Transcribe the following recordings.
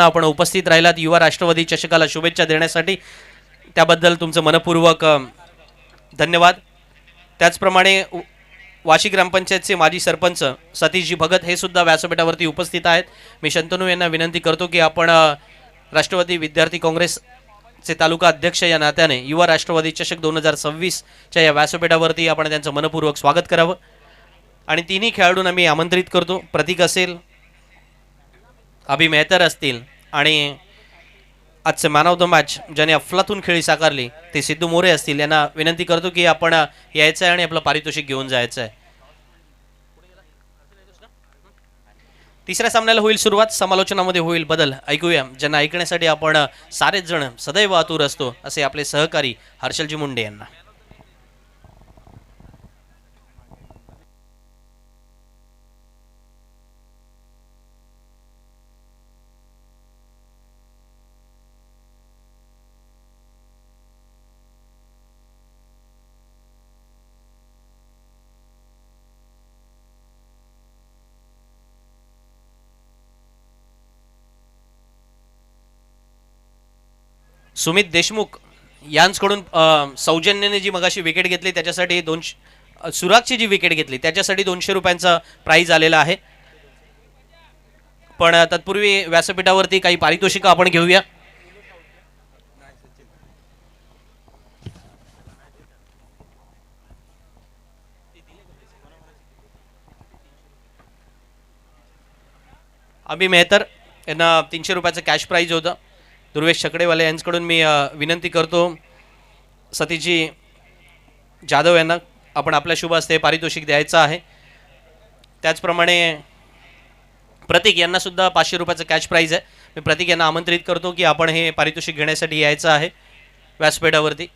आपण उपस्थित राहिलात युवा राष्ट्रवादी चषकाला शुभेच्छा देण्यासाठी, त्याबद्दल तुमचं मनपूर्वक धन्यवाद. त्याचप्रमाणे वाशी ग्रामपंचायतचे माजी सरपंच सतीशजी भगत हे सुद्धा व्यासपीठावरती उपस्थित आहेत. मी शंतनू यांना विनंती करतो की आपण राष्ट्रवादी विद्यार्थी काँग्रेसचे तालुका अध्यक्ष या नात्याने युवा राष्ट्रवादी चषक 2026च्या या व्यासपीठावरती आपण त्यांचं मनपूर्वक स्वागत करावं. आणि तिन्ही खेळाडूंना मी आमंत्रित करतो. प्रतीक असेल, अभि मेहतर असतील आणि आजचे मॅन ऑफ द मॅच ज्याने अफलातून खेळी साकारली ते सिद्धू मोरे असतील, यांना विनंती करतो की आपण यायचं आहे आणि आपलं पारितोषिक घेऊन जायचं आहे. तिसऱ्या सामन्याला होईल सुरुवात, समालोचनामध्ये होईल बदल. ऐकूया ज्यांना ऐकण्यासाठी आपण सारेच जण सदैव आतुर असतो, असे आपले सहकारी हर्षलजी मुंडे यांना. सुमित देशमुख यांच्याकडून सौजन्याने जी मगाशी विकेट घेतली त्याच्यासाठी 200, सुरागची जी विकेट घेतली त्याच्यासाठी 200 रुपयांचा प्राइज आलेला आहे. पण तत्पूर्वी व्यासपीठावरती काही पारितोषिक आपण घेऊया. अभि मेहतर यांना 300 रुपयाचं कॅश प्राइज होतं. दुर्वेश छकडेवाले यांच्याकडून मी विनंती करतो सतीशजी जाधव यांना आपण आपल्या शुभ हस्ते पारितोषिक द्यायचं आहे. त्याचप्रमाणे प्रतीक यांना सुद्धा 500 रुपयाचं कॅश प्राइज आहे. मी प्रतीक यांना आमंत्रित करतो की आपण हे पारितोषिक घेण्यासाठी यायचं आहे व्यासपीठावरती.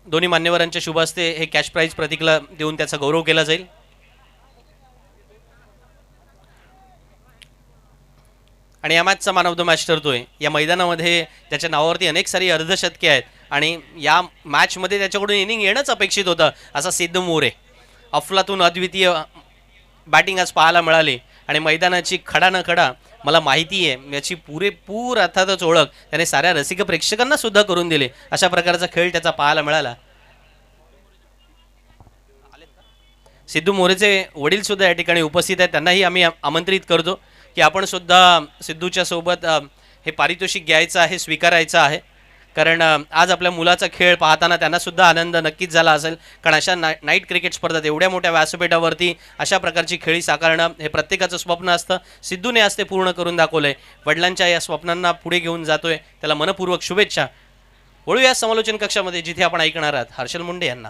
दोन्ही मान्यवरांच्या शुभ हस्ते हे कॅश प्राइज प्रतीकला देऊन त्याचा गौरव केला जाईल. आणि या मॅचचा मॅन ऑफ द मॅच ठरतोय. या मैदानामध्ये त्याच्या नावावरती अनेक सारी अर्धशतके आहेत आणि या मॅचमध्ये त्याच्याकडून इनिंग येणंच अपेक्षित होतं असा सिद्धू मोरे. अफलातून अद्वितीय बॅटिंग आज पाहायला मिळाली आणि मैदानाची खडा न खडा मला माहिती आहे याची पुरेपूर अर्थातच ओळख त्याने साऱ्या रसिक प्रेक्षकांना सुद्धा करून दिली. अशा प्रकारचा खेळ त्याचा पाहायला मिळाला. सिद्धू मोरेचे वडील सुद्धा या ठिकाणी उपस्थित आहेत, त्यांनाही आम्ही आमंत्रित करतो की आपण सुद्धा सिद्धूच्या सोबत हे पारितोषिक घ्यायचं आहे, स्वीकारायचं आहे. कारण आज आपल्या मुलाचा खेळ पाहताना त्यांना सुद्धा आनंद नक्कीच झाला असेल. कारण अशा नाईट क्रिकेट स्पर्धेत एवढ्या मोठ्या व्यासपीठावरती अशा प्रकारची खेळी साकारणं हे प्रत्येकाचं स्वप्न असतं. सिद्धूने आज ते पूर्ण करून दाखवलंय. वडिलांच्या या स्वप्नांना पुढे घेऊन जातोय, त्याला मनपूर्वक शुभेच्छा. वळूया समालोचन कक्षामध्ये जिथे आपण ऐकणार आहात हर्षल मुंडे यांना.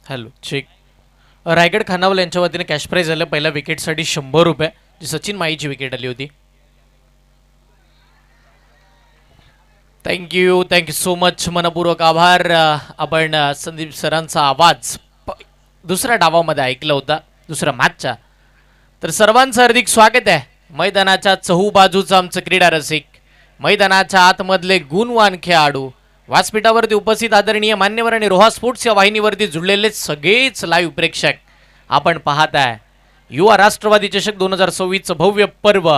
Hello check. रायगड खानावल यांच्या वतीने कॅश प्राइज आलं पहिल्या विकेटसाठी 100 रुपये, जी सचिन माईची विकेट आली होती. थँक्यू सो मच, मनपूर्वक आभार. आपण संदीप सरांचा आवाज दुसऱ्या डावामध्ये ऐकला होता, दुसऱ्या मॅचच्या. तर सर्वांचं हार्दिक स्वागत आहे. मैदानाच्या चहूबाजूचं आमचं क्रीडा रसिक, मैदानाच्या आतमधले गुणवान खेळाडू, व्यासपीठावरती उपस्थित आदरणीय मान्यवर आणि रोहा स्पोर्ट्स या वाहिनीवरती जुळलेले सगळेच लाईव्ह प्रेक्षक, आपण पाहत आहे युवा राष्ट्रवादी चषक 2026चं भव्य पर्व.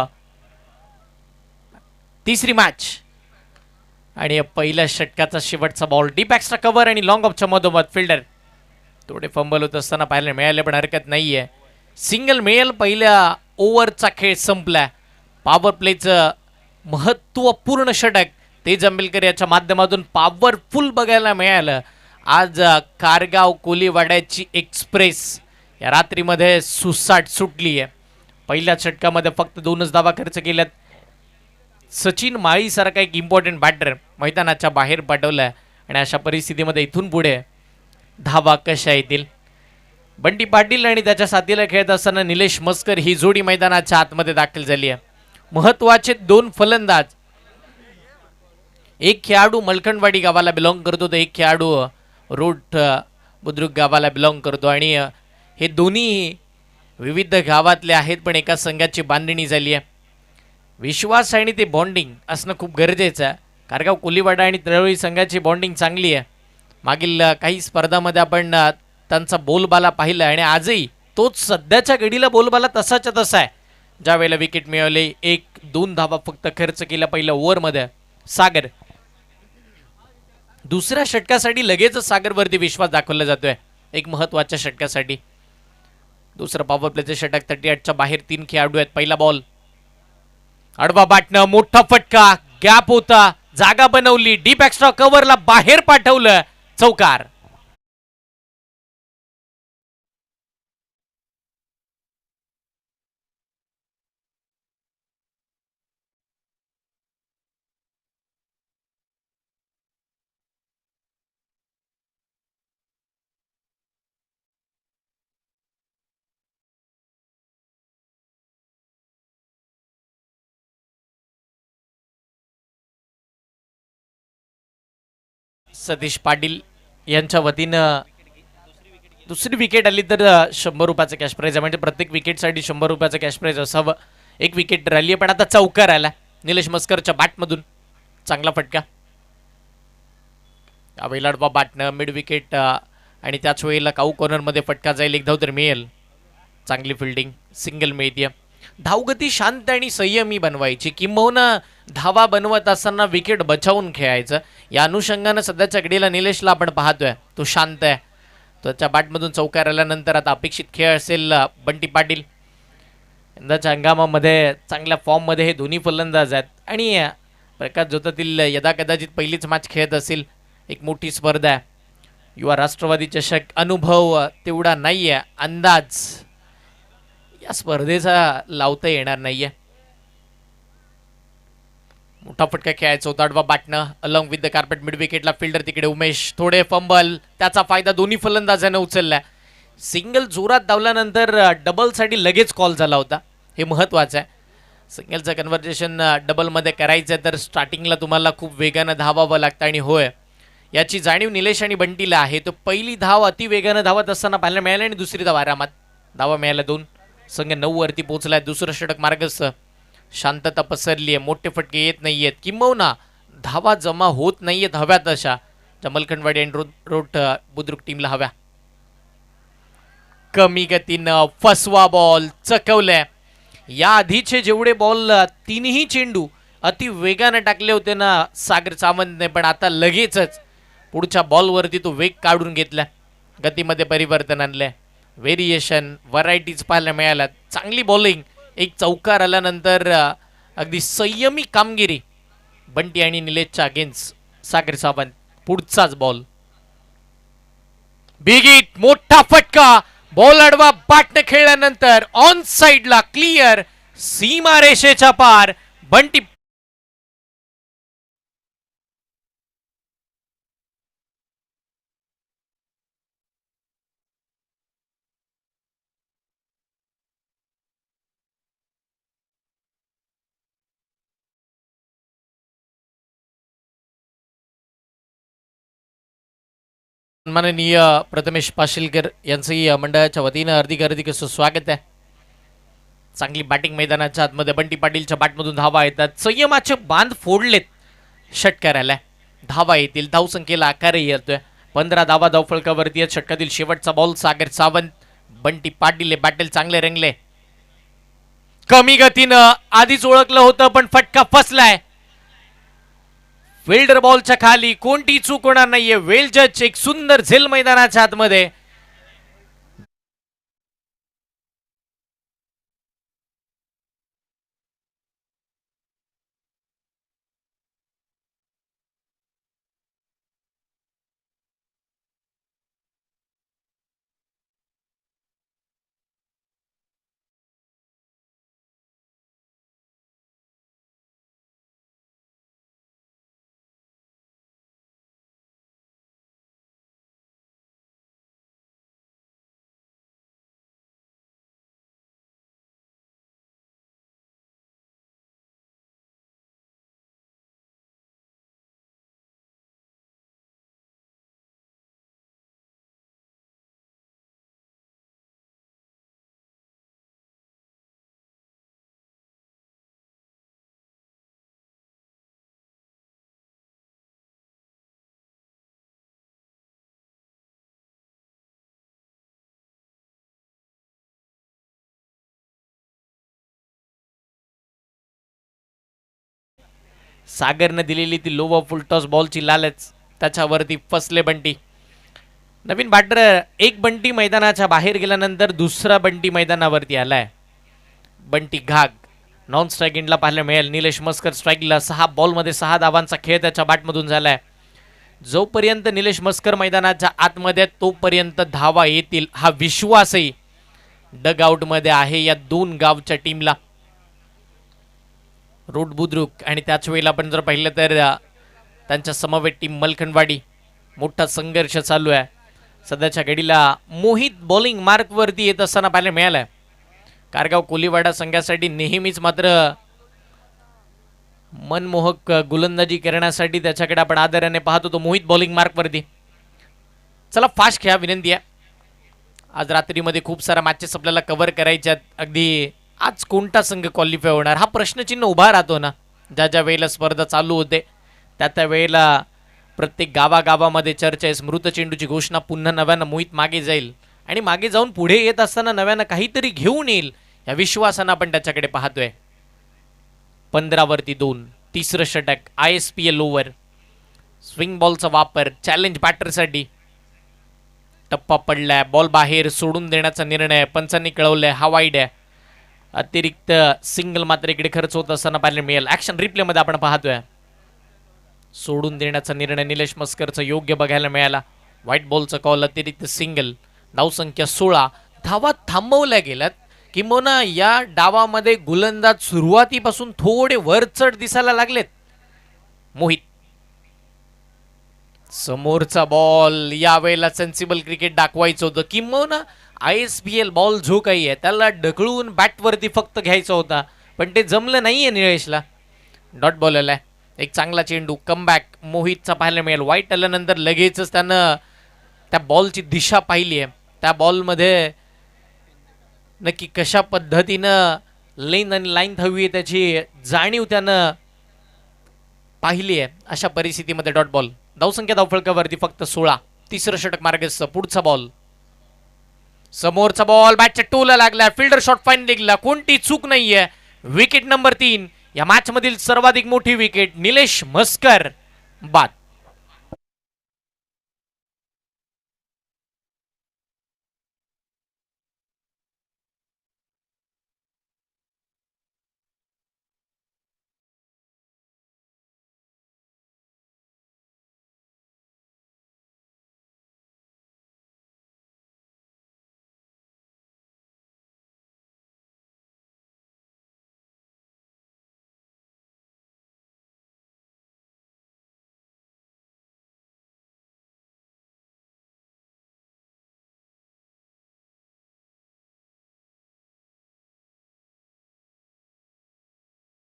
तिसरी मॅच आणि पहिल्या षटकाचा शेवटचा बॉल. डीप एक्स्ट्रा कव्हर आणि लॉंग ऑफच्या मधोमध फिल्डर थोडे फंबल होत असताना पाहायला मिळाले, पण हरकत नाहीये. सिंगल मिळेल. पहिल्या ओव्हरचा खेळ संपला. पॉवर प्लेचं महत्त्वपूर्ण षटक तेज आंबेलकर याच्या माध्यमातून पॉवरफुल बघायला मिळालं. आज कारगाव कोलीवाड्याची एक्सप्रेस या रात्रीमध्ये सुसाट सुटली आहे. पहिल्या षटकामध्ये फक्त 2च धावा खर्च केल्यात. सचिन माळीसारखा एक इम्पॉर्टंट बॅटर मैदानाच्या बाहेर पाठवलाय आणि अशा परिस्थितीमध्ये इथून पुढे धावा कशा येतील. बंटी पाटील आणि त्याच्या साथीला खेळत असताना निलेश मस्कर ही जोडी मैदानाच्या आतमध्ये दाखल झाली आहे. महत्त्वाचे 2 फलंदाज. एक खेळाडू मलखंडवाडी गावाला बिलॉंग करतो, तर एक खेळाडू रोड बुद्रुक गावाला बिलॉंग करतो. आणि हे दोन्ही विविध गावातले आहेत पण एका संघाची बांधणी झाली आहे. विश्वास आणि ते बॉन्डिंग असणं खूप गरजेचं आहे. कारगाव कोलीवाडा आणि तळवळी संघाची बॉन्डिंग चांगली आहे. मागील काही स्पर्धामध्ये आपण त्यांचा बोलबाला पाहिला आणि आजही तोच सध्याच्या घडीला बोलबाला तसाच्या तसा आहे. ज्या वेळेला विकेट मिळवले 1-2 धावा फक्त खर्च केल्या पहिल्या ओव्हरमध्ये. सागर दुसऱ्या षटकासाठी लगेच सागरवरती विश्वास दाखवला जातोय एक महत्वाच्या षटकासाठी. दुसरं पॉवर प्लेचं षटक 38च्या बाहेर 3 खेळाडू आहेत. पहिला बॉल आडवा बाटणं, मोठा फटका, गॅप होता, जागा बनवली, डीप एक्स्ट्रा कव्हरला बाहेर पाठवलं, चौकार. सतीश पाटील यांच्या वतीनं दुसरी विकेट आली तर 100 रुपयाचं कॅश प्राईज आहे. म्हणजे प्रत्येक विकेटसाठी 100 रुपयाचं कॅश प्राईज असावं. एक विकेट राहिली पण आता चौकार आला निलेश मस्करच्या बॅटमधून. चांगला फटका, वेलाडवा बाटणं, मिड विकेट आणि त्याच वेळेला काऊ कॉर्नरमध्ये फटका जाईल. एक धाव तर मिळेल. चांगली फिल्डिंग, सिंगल मिळते. धावगती शांत आणि संयमी बनवायची, किंबहुना धावा बनवत असताना विकेट बचावून खेळायचं. या अनुषंगानं सध्याच्या घडीला निलेशला आपण पाहतोय, तो शांत आहे. त्याच्या बॅटमधून चौकार आल्यानंतर आता अपेक्षित खेळ असेल बंटी पाटील. यंदाच्या हंगामामध्ये चांगल्या फॉर्ममध्ये हे दोन्ही फलंदाज आहेत आणि प्रकाश जोतातील यदा कदाचित पहिलीच मॅच खेळत असेल. एक मोठी स्पर्धा आहे. युवा राष्ट्रवादी चषक, अनुभव तेवढा नाही आहे, अंदाज या स्पर्धेचा लावता येणार नाहीये. मोठा फटका खेळायचा होता. आडवा बाटणं along with the carpet, mid विकेटला फिल्डर तिकडे उमेश, थोडे फंबल, त्याचा फायदा दोन्ही फलंदाजांना उचलला. सिंगल जोरात धावल्यानंतर डबलसाठी लगेच कॉल झाला होता, हे महत्त्वाचं आहे. सिंगलचं कन्व्हर्जेशन डबलमध्ये करायचं तर स्टार्टिंगला तुम्हाला खूप वेगानं धावावं लागतं आणि होय, याची जाणीव निलेश आणि बंटीला आहे. तो पहिली धाव अति वेगानं धावत असताना पाहायला मिळाली आणि दुसरी धाव आरामात. धावा मिळाल्या 2, संघ 9 वरती पोहोचलाय. दुसरं षटक मार्गस्थ, शांतता पसरली आहे, मोठे फटके येत नाहीयेत, किंबहुना धावा जमा होत नाहीयेत हव्यात अशा, ज्या मलखंडवाडी आणि रोट बुद्रुक टीमला हव्या. कमी गतीनं फसवा बॉल चकवलाय. या आधीचे जेवढे बॉल तीनही चेंडू अति वेगाने टाकले होते ना सागर सावंतने, पण आता लगेचच पुढच्या बॉलवरती तो वेग काढून घेतला, गतीमध्ये परिवर्तन आणलंय. व्हेरिएशन, व्हरायटीज पाहायला मिळाल्या. चांगली बॉलिंग, एक चौकार आल्यानंतर अगदी संयमी कामगिरी बंटी आणि निलेशच्या अगेन्स्ट सागर सावंत. पुढचाच बॉल, बिग हिट, मोठा फटका, बॉल आडवा बाटने खेळल्यानंतर ऑन साइडला क्लिअर, सीमा रेषेच्या पार. बंटी माननीय प्रथमेश पाशीलकर यांचंही मंडळाच्या वतीनं हार्दिक स्वागत आहे. चांगली बॅटिंग मैदानाच्या आतमध्ये, बंटी पाटीलच्या बॅटमधून धावा येतात. संयमाचे बांध फोडलेत षटकाराला, धावा येतील. धावसंख्येला आकारही येतोय. 15 धावा धावफलकावरती आहेत. षटकातील शेवटचा बॉल, सागर सावंत, बंटी पाटील बॅटल चांगले रंगले. कमी गतीनं आधीच ओळखलं होतं पण फटका फसलाय. फिल्डर बॉलच्या खाली, कोणती चूक होणार नाहीये. वेल जज, एक सुंदर झेल मैदानाच्या आतमध्ये. सागरनं दिलेली ती लो व फुल टॉस बॉलची लालच, त्याच्यावरती फसले बंटी. नवीन बॅटर एक बंटी मैदानाच्या बाहेर गेल्यानंतर दुसरा बंटी मैदानावरती आलाय. बंटी घाग नॉन स्ट्राईक एंडला पाहायला मिळेल. निलेश मस्कर स्ट्राईकला. 6 बॉलमध्ये 6 धावांचा खेळ त्याच्या बॅटमधून झालाय. जोपर्यंत निलेश मस्कर मैदानाच्या आतमध्ये तोपर्यंत धावा येतील हा विश्वासही डग आउटमध्ये आहे या दोन गावच्या टीमला. रोड बुद्रुक आणि त्याच वेळेला आपण जर पाहिलं तर त्यांच्या समवेत टीम मलखनवाडी. मोठा संघर्ष चालू आहे सध्याच्या घडीला. मोहित बॉलिंग मार्कवरती येत असताना पाहायला मिळालं. कारगाव कोलीवाडा संघासाठी नेहमीच मात्र मनमोहक गोलंदाजी करण्यासाठी त्याच्याकडे आपण आदराने पाहत होतो. मोहित बॉलिंग मार्कवरती. चला फास्ट खेळा विनंती आहे. आज रात्रीमध्ये खूप साऱ्या मॅचेस आपल्याला कव्हर करायच्यात. अगदी आज कोणता संघ क्वालिफाय होणार हा प्रश्नचिन्ह उभा राहतो ना. ज्या ज्या वेळेला स्पर्धा चालू होते त्या त्या वेळेला प्रत्येक गावागावामध्ये चर्चा आहे. स्मृत चेंडूची घोषणा पुन्हा नव्यानं मोहित मागे जाईल आणि मागे जाऊन पुढे येत असताना नव्यानं काहीतरी घेऊन येईल या विश्वासानं आपण त्याच्याकडे पाहतोय. 15 वरती 2. तिसरं षटक. ISPL over. स्विंग बॉलचा वापर चॅलेंज बॅटरसाठी. टप्पा पडलाय. बॉल बाहेर सोडून देण्याचा निर्णय पंचांनी कळवलाय. हा वाईड आहे. अतिरिक्त सिंगल मात्र इकडे खर्च होत असताना पाहायला मिळेल. ऍक्शन रिप्लेमध्ये आपण पाहतोय. सोडून देण्याचा निर्णय निलेश मस्करचा योग्य बघायला मिळाला. व्हाईट बॉलचा कॉल. अतिरिक्त सिंगल. धावसंख्या 16. धावा थांबवल्या गेल्यात. किंबहुना या डावामध्ये गोलंदाज सुरुवातीपासून थोडे वरचढ दिसायला लागलेत. मोहित. समोरचा बॉल. यावेळेला सेन्सिबल क्रिकेट दाखवायचं होतं. किंबहुना ISPL बॉल जो काही आहे त्याला ढकलून बॅटवरती फक्त घ्यायचा होता पण ते जमलं नाहीये निलेशला. डॉट बॉल आलाय. एक चांगला चेंडू. कमबॅक मोहितचा पाहायला मिळेल. वाईट आल्यानंतर लगेचच त्यानं त्या बॉलची दिशा पाहिली आहे. त्या बॉलमध्ये नक्की कशा पद्धतीनं लेन आणि लाईन हवी आहे त्याची जाणीव त्यानं पाहिली आहे. अशा परिस्थितीमध्ये डॉट बॉल. धावसंख्या धावफलकावरती फक्त 16. तिसरं षटक मार्गस्थ. पुढचा बॉल. समोरचा बॉल बॅटच्या टोला लागला. फिल्डर शॉट फाईन निघला. कोणती चूक नाहीये. Wicket number 3. या मॅच मधील सर्वाधिक मोठी विकेट. निलेश मस्कर बाद.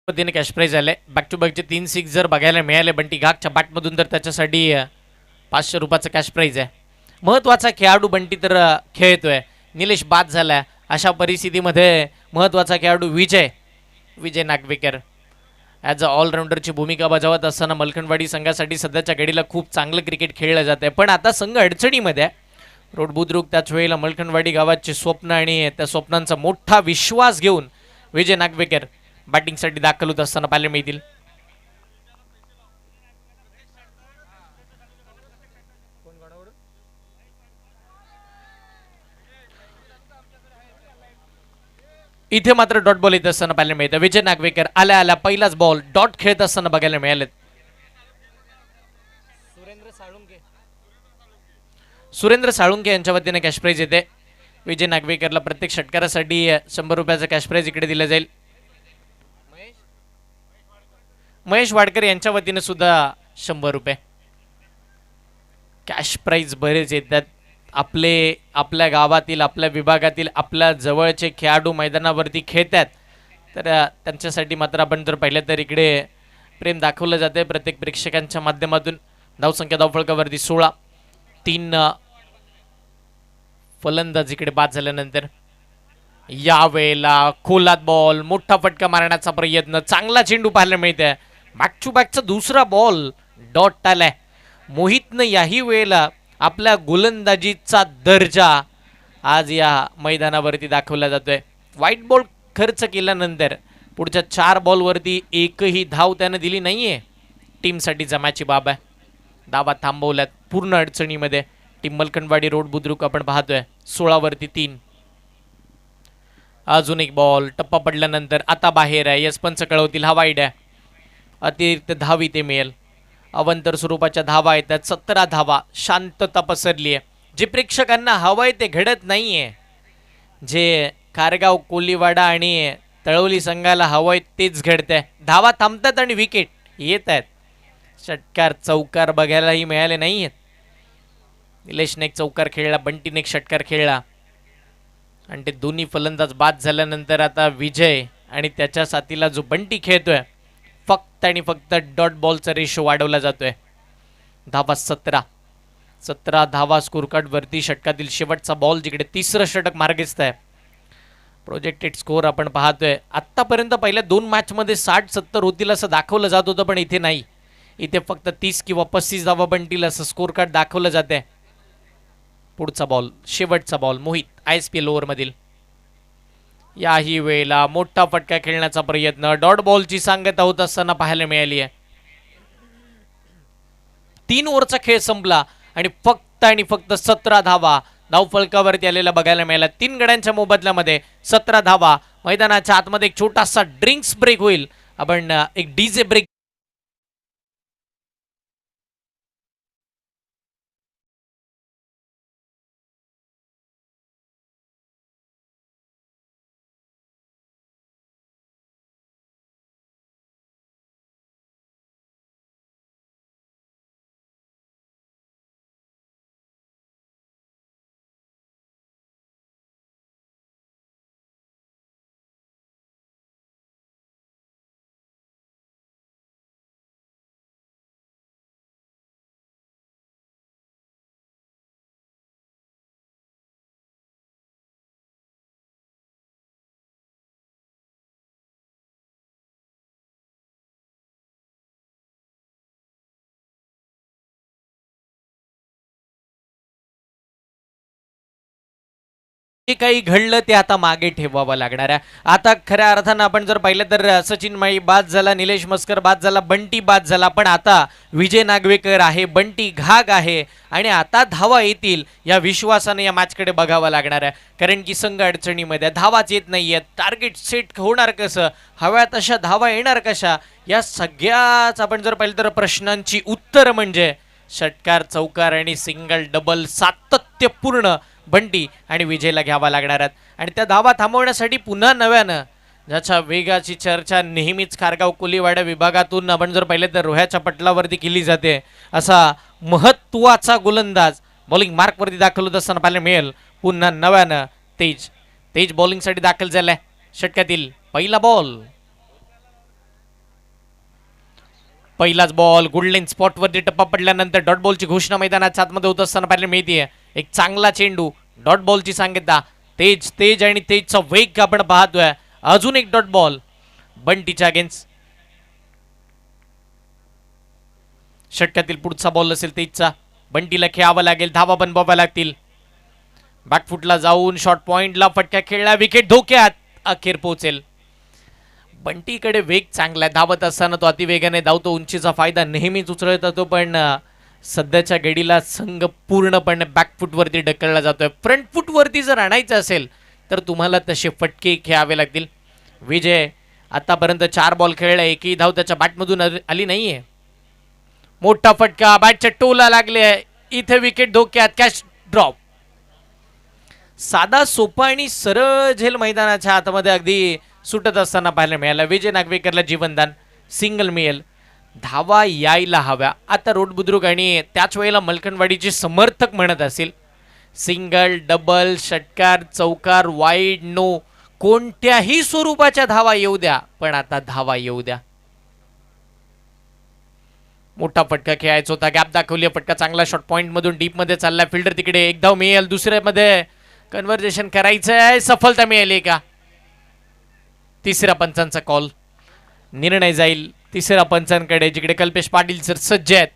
पद्धतीने कॅश प्राईज आले. बॅक टू बॅकचे 3 6 जर बघायला मिळाले बंटी घागच्या बॅटमधून तर त्याच्यासाठी 500 रुपयाचं कॅश प्राईज आहे. महत्त्वाचा खेळाडू बंटी तर खेळतोय. निलेश बाद झाला. अशा परिस्थितीमध्ये महत्त्वाचा खेळाडू विजय नागवेकर ॲज अ ऑलराऊंडरची भूमिका बजावत असताना मलखनवाडी संघासाठी सध्याच्या घडीला खूप चांगलं क्रिकेट खेळलं जात आहे. पण आता संघ अडचणीमध्ये आहे. रोड बुद्रुक त्याच वेळेला मलखनवाडी गावाचे स्वप्न आणि त्या स्वप्नांचा मोठा विश्वास घेऊन विजय नागवेकर बॅटिंगसाठी दाखल होत असताना पाहायला मिळतील. इथे मात्र डॉट बॉल येत असताना पाहायला मिळतं. विजय नागवेकर आल्या आल्या पहिलाच बॉल डॉट खेळत असताना बघायला मिळाले. सुरेंद्र साळुंके यांच्या वतीने कॅश प्राईज येते. विजय नागवेकरला प्रत्येक षटकारासाठी 100 रुपयाचं कॅश प्राईज इकडे दिलं जाईल. महेश वाडकर यांच्या वतीने सुद्धा 100 रुपये कॅश प्राईज बरेच येतात. आपल्या गावातील आपल्या विभागातील आपल्या जवळचे खेळाडू मैदानावरती खेळतात तर त्यांच्यासाठी मात्र आपण जर पाहिलं तर इकडे प्रेम दाखवलं जाते प्रत्येक प्रेक्षकांच्या माध्यमातून. धावसंख्या धावफलकावरती 16. 3 फलंदाज इकडे बाद झाल्यानंतर यावेळेला खोलात बॉल. मोठा फटका मारण्याचा प्रयत्न. चांगला चेंडू पाहायला मिळतोय. बॅक टू बॅकचा दुसरा बॉल डॉट आलाय. मोहितनं याही वेळेला आपल्या गोलंदाजीचा दर्जा आज या मैदानावरती दाखवला जातोय. व्हाईट बॉल खर्च केल्यानंतर पुढच्या 4 बॉलवरती एकही धाव त्यानं दिली नाहीये. टीमसाठी जमाची बाब आहे. धावा थांबवल्यात पूर्ण अडचणीमध्ये. टीम मलकंडवाडी रोड बुद्रुक आपण पाहतोय 16 वरती 3. अजून एक बॉल टप्पा पडल्यानंतर आता बाहेर आहे. यस पंच कळवतील हा वाईड आहे. अतिरिक्त धावी ते मिळेल. अवंतर स्वरूपाच्या धावा येतात 17 धावा. शांतता पसरली आहे. जे प्रेक्षकांना हवंय ते घडत नाहीये. जे कारगाव कोलीवाडा आणि तळवली संघाला हवंय तेच घडतंय. धावा थांबतात आणि विकेट येत आहेत. षटकार चौकार बघायलाही मिळाले नाही आहेत. निलेशने एक चौकार खेळला, बंटीने एक षटकार खेळला आणि ते दोन्ही फलंदाज बाद झाल्यानंतर आता विजय आणि त्याच्या साथीला जो बंटी खेळतोय फक्त आणि फक्त डॉट बॉलचा रेशो वाढवला जातोय. धावा 17 धावा स्कोर कार्ड वरती. षटकातील शेवटचा बॉल जिकडे तिसरं षटक मार्गस्थ आहे. प्रोजेक्टेड स्कोर आपण पाहतोय आत्तापर्यंत पहिल्या 2 मॅचमध्ये 60-70 होतील असं दाखवलं जात होतं, पण इथे नाही. इथे फक्त 30 किंवा 35 धावा बनतील असं स्कोर कार्ड दाखवलं जाते. पुढचा बॉल शेवटचा बॉल मोहित ISPL ओव्हरमधील. याही वेळेला मोठा फटका खेळण्याचा प्रयत्न डॉट बॉलची सांगता होत असताना पाहायला मिळाली आहे. 3 ओव्हरचा खेळ संपला आणि फक्त 17 धावा धावफलकावरती आलेला बघायला मिळाला. 3 गड्यांच्या मोबदल्यामध्ये 17 धावा. मैदानाच्या आतमध्ये एक छोटासा ड्रिंक्स ब्रेक होईल. आपण एक डीजे ब्रेक जे काही घडलं ते आता मागे ठेवावं लागणार आहे. आता खऱ्या अर्थानं आपण जर पाहिलं तर सचिन माळी बाद झाला, निलेश मस्कर बाद झाला, बंटी बाद झाला, पण आता विजय नागवेकर आहे, बंटी घाग आहे आणि आता धावा येतील या विश्वासाने या मॅचकडे बघावं लागणार आहे. कारण की संघ अडचणीमध्ये धावाच येत नाहीयेत. टार्गेट सेट होणार कसं, हव्या तशा धावा येणार कशा, या सगळ्याच आपण जर पाहिलं तर प्रश्नांची उत्तर म्हणजे षटकार चौकार आणि सिंगल डबल सातत्यपूर्ण बंटी आणि विजयला घ्यावा लागणार आहेत. आणि त्या धावा थांबवण्यासाठी पुन्हा नव्यानं ज्याच्या वेगाची चर्चा नेहमीच कारगाव कोलीवाडा विभागातून आपण जर पाहिलं तर रोह्याच्या पटलावरती केली जाते, असा महत्त्वाचा गोलंदाज बॉलिंग मार्कवरती दाखल होत असताना पाहायला मिळेल. पुन्हा नव्यानं तेज बॉलिंगसाठी दाखल झालाय. षटकातील पहिला बॉल, पहिलाच बॉल गुडलाईन स्पॉटवरती टप्पा पडल्यानंतर डॉट बॉलची घोषणा मैदानाच्या आतमध्ये होत असताना पाहायला मिळते. एक चांगला चेंडू डॉट बॉलची सांगितला. तेज आणि तेजचा वेग आपण पाहतोय. अजून एक डॉट बॉल बंटीच्या अगेन्स्ट. षटकातील पुढचा बॉल असेल तेजचा. बंटीला खेळावं लागेल, धावा बनवाव्या लागतील. बॅकफुटला जाऊन शॉर्ट पॉइंटला फटका खेळला, विकेट धोक्यात, अखेर पोहोचेल. बंटीकडे वेग चांगला आहे. धावत असताना तो अतिवेगाने धावतो, उंचीचा फायदा नेहमीच उचलत जातो, पण सध्याच्या घडीला संघ पूर्णपणे बॅकफुटवरती ढकलला जातोय. फ्रंट फुटवरती जर आणायचं असेल तर तुम्हाला तसे फटके खेळावे लागतील. विजय आतापर्यंत 4 बॉल खेळला, एकही धाव त्याच्या बॅटमधून आली नाहीये. मोठा फटका बॅटच्या टोला लागले, इथे विकेट धोक्यात, कॅच ड्रॉप. साधा सोपा आणि सरळ झेल मैदानाच्या आतमध्ये अगदी सुटत असताना पाहायला मिळाला. विजय नागवेकरला जीवनदान, सिंगल मिळेल. धावा यायला हव्या. आता रोड बुद्रुक आणि त्याच वेळेला मलकनवाडीचे समर्थक म्हणत असेल सिंगल डबल षटकार चौकार वाईड नो, कोणत्याही स्वरूपाच्या धावा येऊ द्या, पण आता धावा येऊ द्या. मोठा फटका खेळायचा होता, गॅप दाखवली, फटका चांगला शॉर्ट पॉइंट मधून डीप मध्ये चालला. फिल्डर तिकडे, एक धाव मिळेल. दुसऱ्यामध्ये कन्व्हर्जेशन करायचंय, सफलता मिळाली का? तिसऱ्या पंचांचा कॉल, निर्णय जाईल तिसऱ्या पंचांकडे, जिकडे कल्पेश पाटील सर सज्ज आहेत.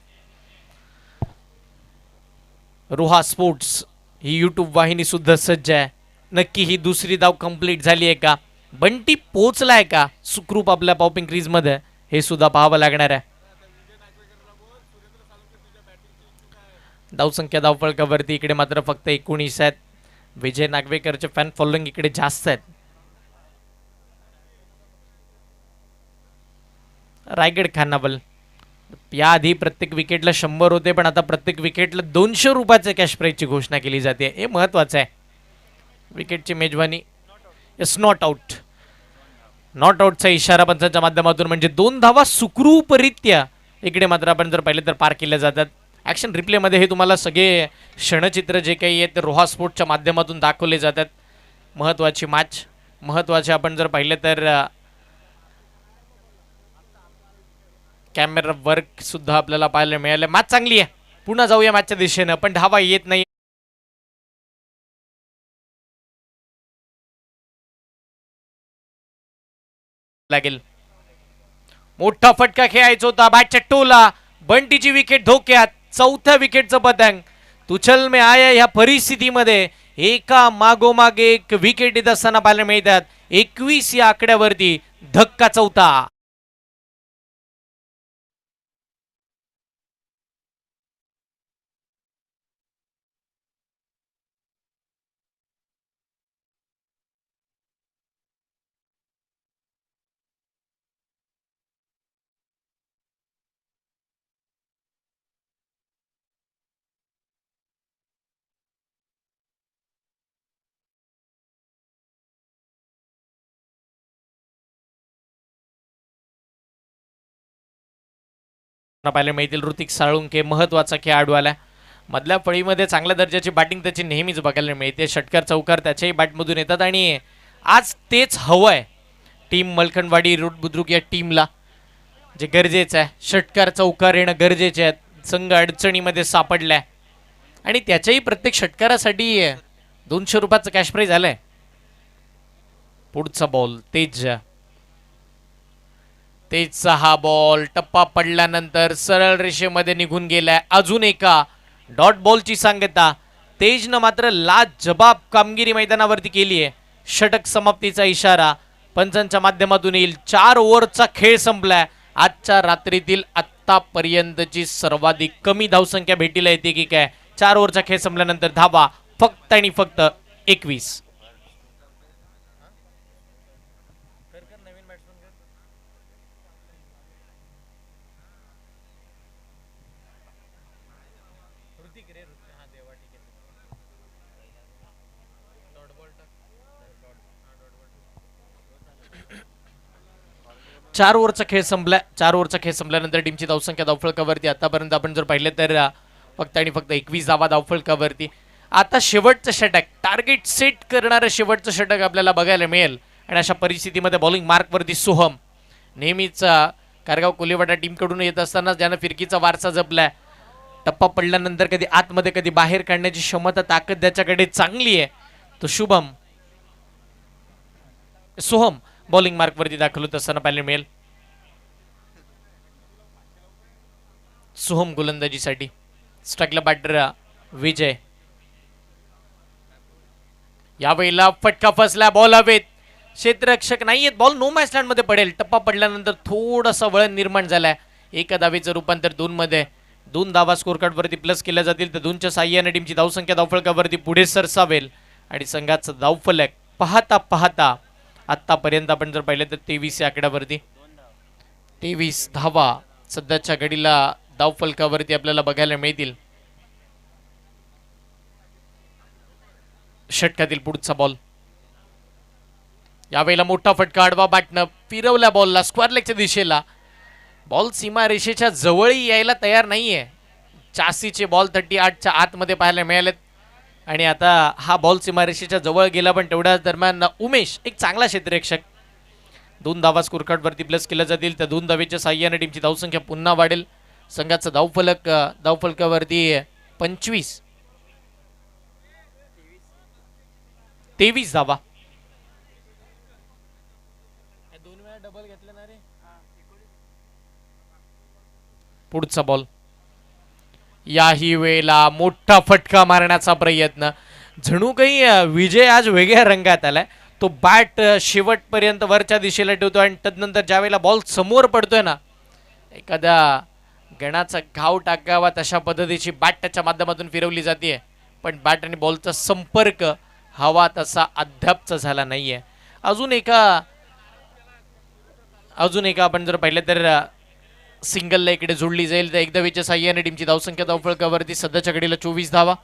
रोहा स्पोर्ट्स ही यूट्यूब वाहिनी सुद्धा सज्ज आहे. नक्की ही दुसरी धाव कंप्लीट झाली आहे का? बंटी पोचलाय का सुखरूप आपल्या पॉपिंग क्रीज मध्ये? हे सुद्धा पाहावं लागणार आहे. धावसंख्या धावफलकावरती इकडे मात्र फक्त 19 आहेत. विजय नागवेकरचे फॅन फॉलोइंग इकडे जास्त आहेत. रायगड खानाबल याआधी प्रत्येक विकेटला 100 होते, पण आता प्रत्येक विकेटला 200 रुपयाचे कॅश प्राईजची घोषणा केली जाते. हे महत्वाचं आहे. विकेटची मेजवानी इट्स नॉट आउट. नॉट आउटचा इशारा पंचांच्या माध्यमातून, म्हणजे 2 धावा सुखरूपरित्या इकडे मात्र आपण जर पाहिले तर पार केल्या जातात. ॲक्शन रिप्लेमध्ये हे तुम्हाला सगळे क्षणचित्र जे काही आहेत ते रोहा स्पोर्टच्या माध्यमातून दाखवले जातात. महत्त्वाची मॅच, महत्त्वाचे आपण जर पाहिले तर कॅमेरा वर्क सुद्धा आपल्याला पाहायला मिळालं. मॅच चांगली आहे, पुन्हा जाऊया मॅचच्या दिशेनं, पण धावा येत नाही. लागेल मोठा फटका खेळायचा होता. बॅटच्या टोला, बंटीची विकेट धोक्यात. 4थ्या विकेटचं पतंग तुचल में आया. ह्या परिस्थितीमध्ये एका मागोमाग एक विकेट येत असताना पाहायला मिळतात. 21 या आकड्यावरती धक्का 4था. पाहायला मिळतील ऋतिक साळुंके, महत्वाचा खेळाडू आला. मधल्या फळीमध्ये चांगल्या दर्जाची बॅटिंग त्याची नेहमीच बघायला मिळते. षटकार चौकार त्याच्याही बॅटमधून येतात आणि आज तेच हवंय टीम मलखनवाडी रूट बुद्रुक या टीमला, जे गरजेचं आहे. षटकार चौकार येणं गरजेचे आहेत. संघ अडचणीमध्ये सापडलाय आणि त्याच्याही प्रत्येक षटकारासाठी 200 रुपयाचं कॅश प्राईज आलंय. पुढचा बॉल तेजचा हा बॉल टप्पा पडल्यानंतर सरळ रेषेमध्ये निघून गेलाय. अजून एका डॉट बॉलची सांगता. तेजनं मात्र लाजबाब कामगिरी मैदानावरती केली आहे. षटक समाप्तीचा इशारा पंचांच्या माध्यमातून येईल. 4 ओव्हरचा खेळ संपलाय. आजच्या रात्रीतील आत्तापर्यंतची सर्वाधिक कमी धावसंख्या भेटीला येते की काय? 4 ओव्हरचा खेळ संपल्यानंतर धावा फक्त आणि फक्त 21. चार ओव्हरचा खेळ संपल्यानंतर टीमची धावसंख्या धावफलकावरती आतापर्यंत आपण जर पाहिलं तर फक्त आणि फक्त 21 धावा धावफलकावरती. आता शेवटचं षटक, टार्गेट सेट करणारं शेवटचं षटक आपल्याला बघायला मिळेल. आणि अशा परिस्थितीमध्ये बॉलिंग मार्कवरती सोहम नेहमीच कारगाव कोलेवाडा टीमकडून येत असताना ज्यानं फिरकीचा वारसा जपलाय. टप्पा पडल्यानंतर कधी आतमध्ये कधी बाहेर काढण्याची क्षमता ताकद त्याच्याकडे चांगली आहे. तो सोहम बॉलिंग मार्कवरती दाखल होत असताना पाहायला मिळेल. सोहम गोलंदाजीसाठी. स्ट्राईकला बॅटर विजय. यावेळेला फटका फसला. बॉल हवेत, क्षेत्ररक्षक नाहीयेत. बॉल नो मॅच लँड मध्ये पडेल. टप्पा पडल्यानंतर थोडासा वळण निर्माण झालाय. एका धावेचं रूपांतर 2 मध्ये. 2 धावा स्कोर कार्ड वरती प्लस केल्या जातील तर 2च्या साह्याने टीमची धावसंख्या धावफलकावरती पुढे सरसावेल आणि संघाचं धावफलक पाहता पाहता आतापर्यंत आपण जर पाहिलं तर 23 या आकड्यावरती 23 धावा सध्याच्या घडीला धावफलकावरती आपल्याला बघायला मिळतील. षटकातील पुढचा बॉल. यावेळेला मोठा फटका आडवा बॅटनं फिरवल्या बॉलला स्क्वेअर लेगच्या दिशेला. बॉल सीमा रेषेच्या जवळही यायला तयार नाहीये. 84 बॉल 38च्या आतमध्ये पाहायला मिळालेत आणि आता हा बॉल सीमारेषेच्या जवळ गेला पण तेवढ्याच दरम्यान उमेश एक चांगला क्षेत्ररक्षक. 2 धावा स्कोर कार्ड वरती प्लस केल्या जातील तर 2 धावेच्या साह्याने टीमची धावसंख्या पुन्हा वाढेल. संघाचं धावफलकावरती 23 धावा. पुढचा बॉल. याही वेळेला मोठा फटका मारण्याचा प्रयत्न. जणू काही विजय आज वेगळ्या रंगात आलाय. तो बॅट शेवटपर्यंत वरच्या दिशेला ठेवतो आणि तदनंतर ज्या वेळेला बॉल समोर पडतोय ना, एखाद्या गणाचा घाव टाकावा तशा पद्धतीची बॅट त्याच्या माध्यमातून फिरवली जाते, पण बॅट आणि बॉलचा संपर्क हवा तसा अद्यापचा झाला नाहीये. अजून एका आपण जर पाहिलं तर सिंगलला इकडे जोडली जाईल तर एकदा साह्याने टीमची धावसंख्या धावफलकावरती सध्याच्या घडीला 24 धावा.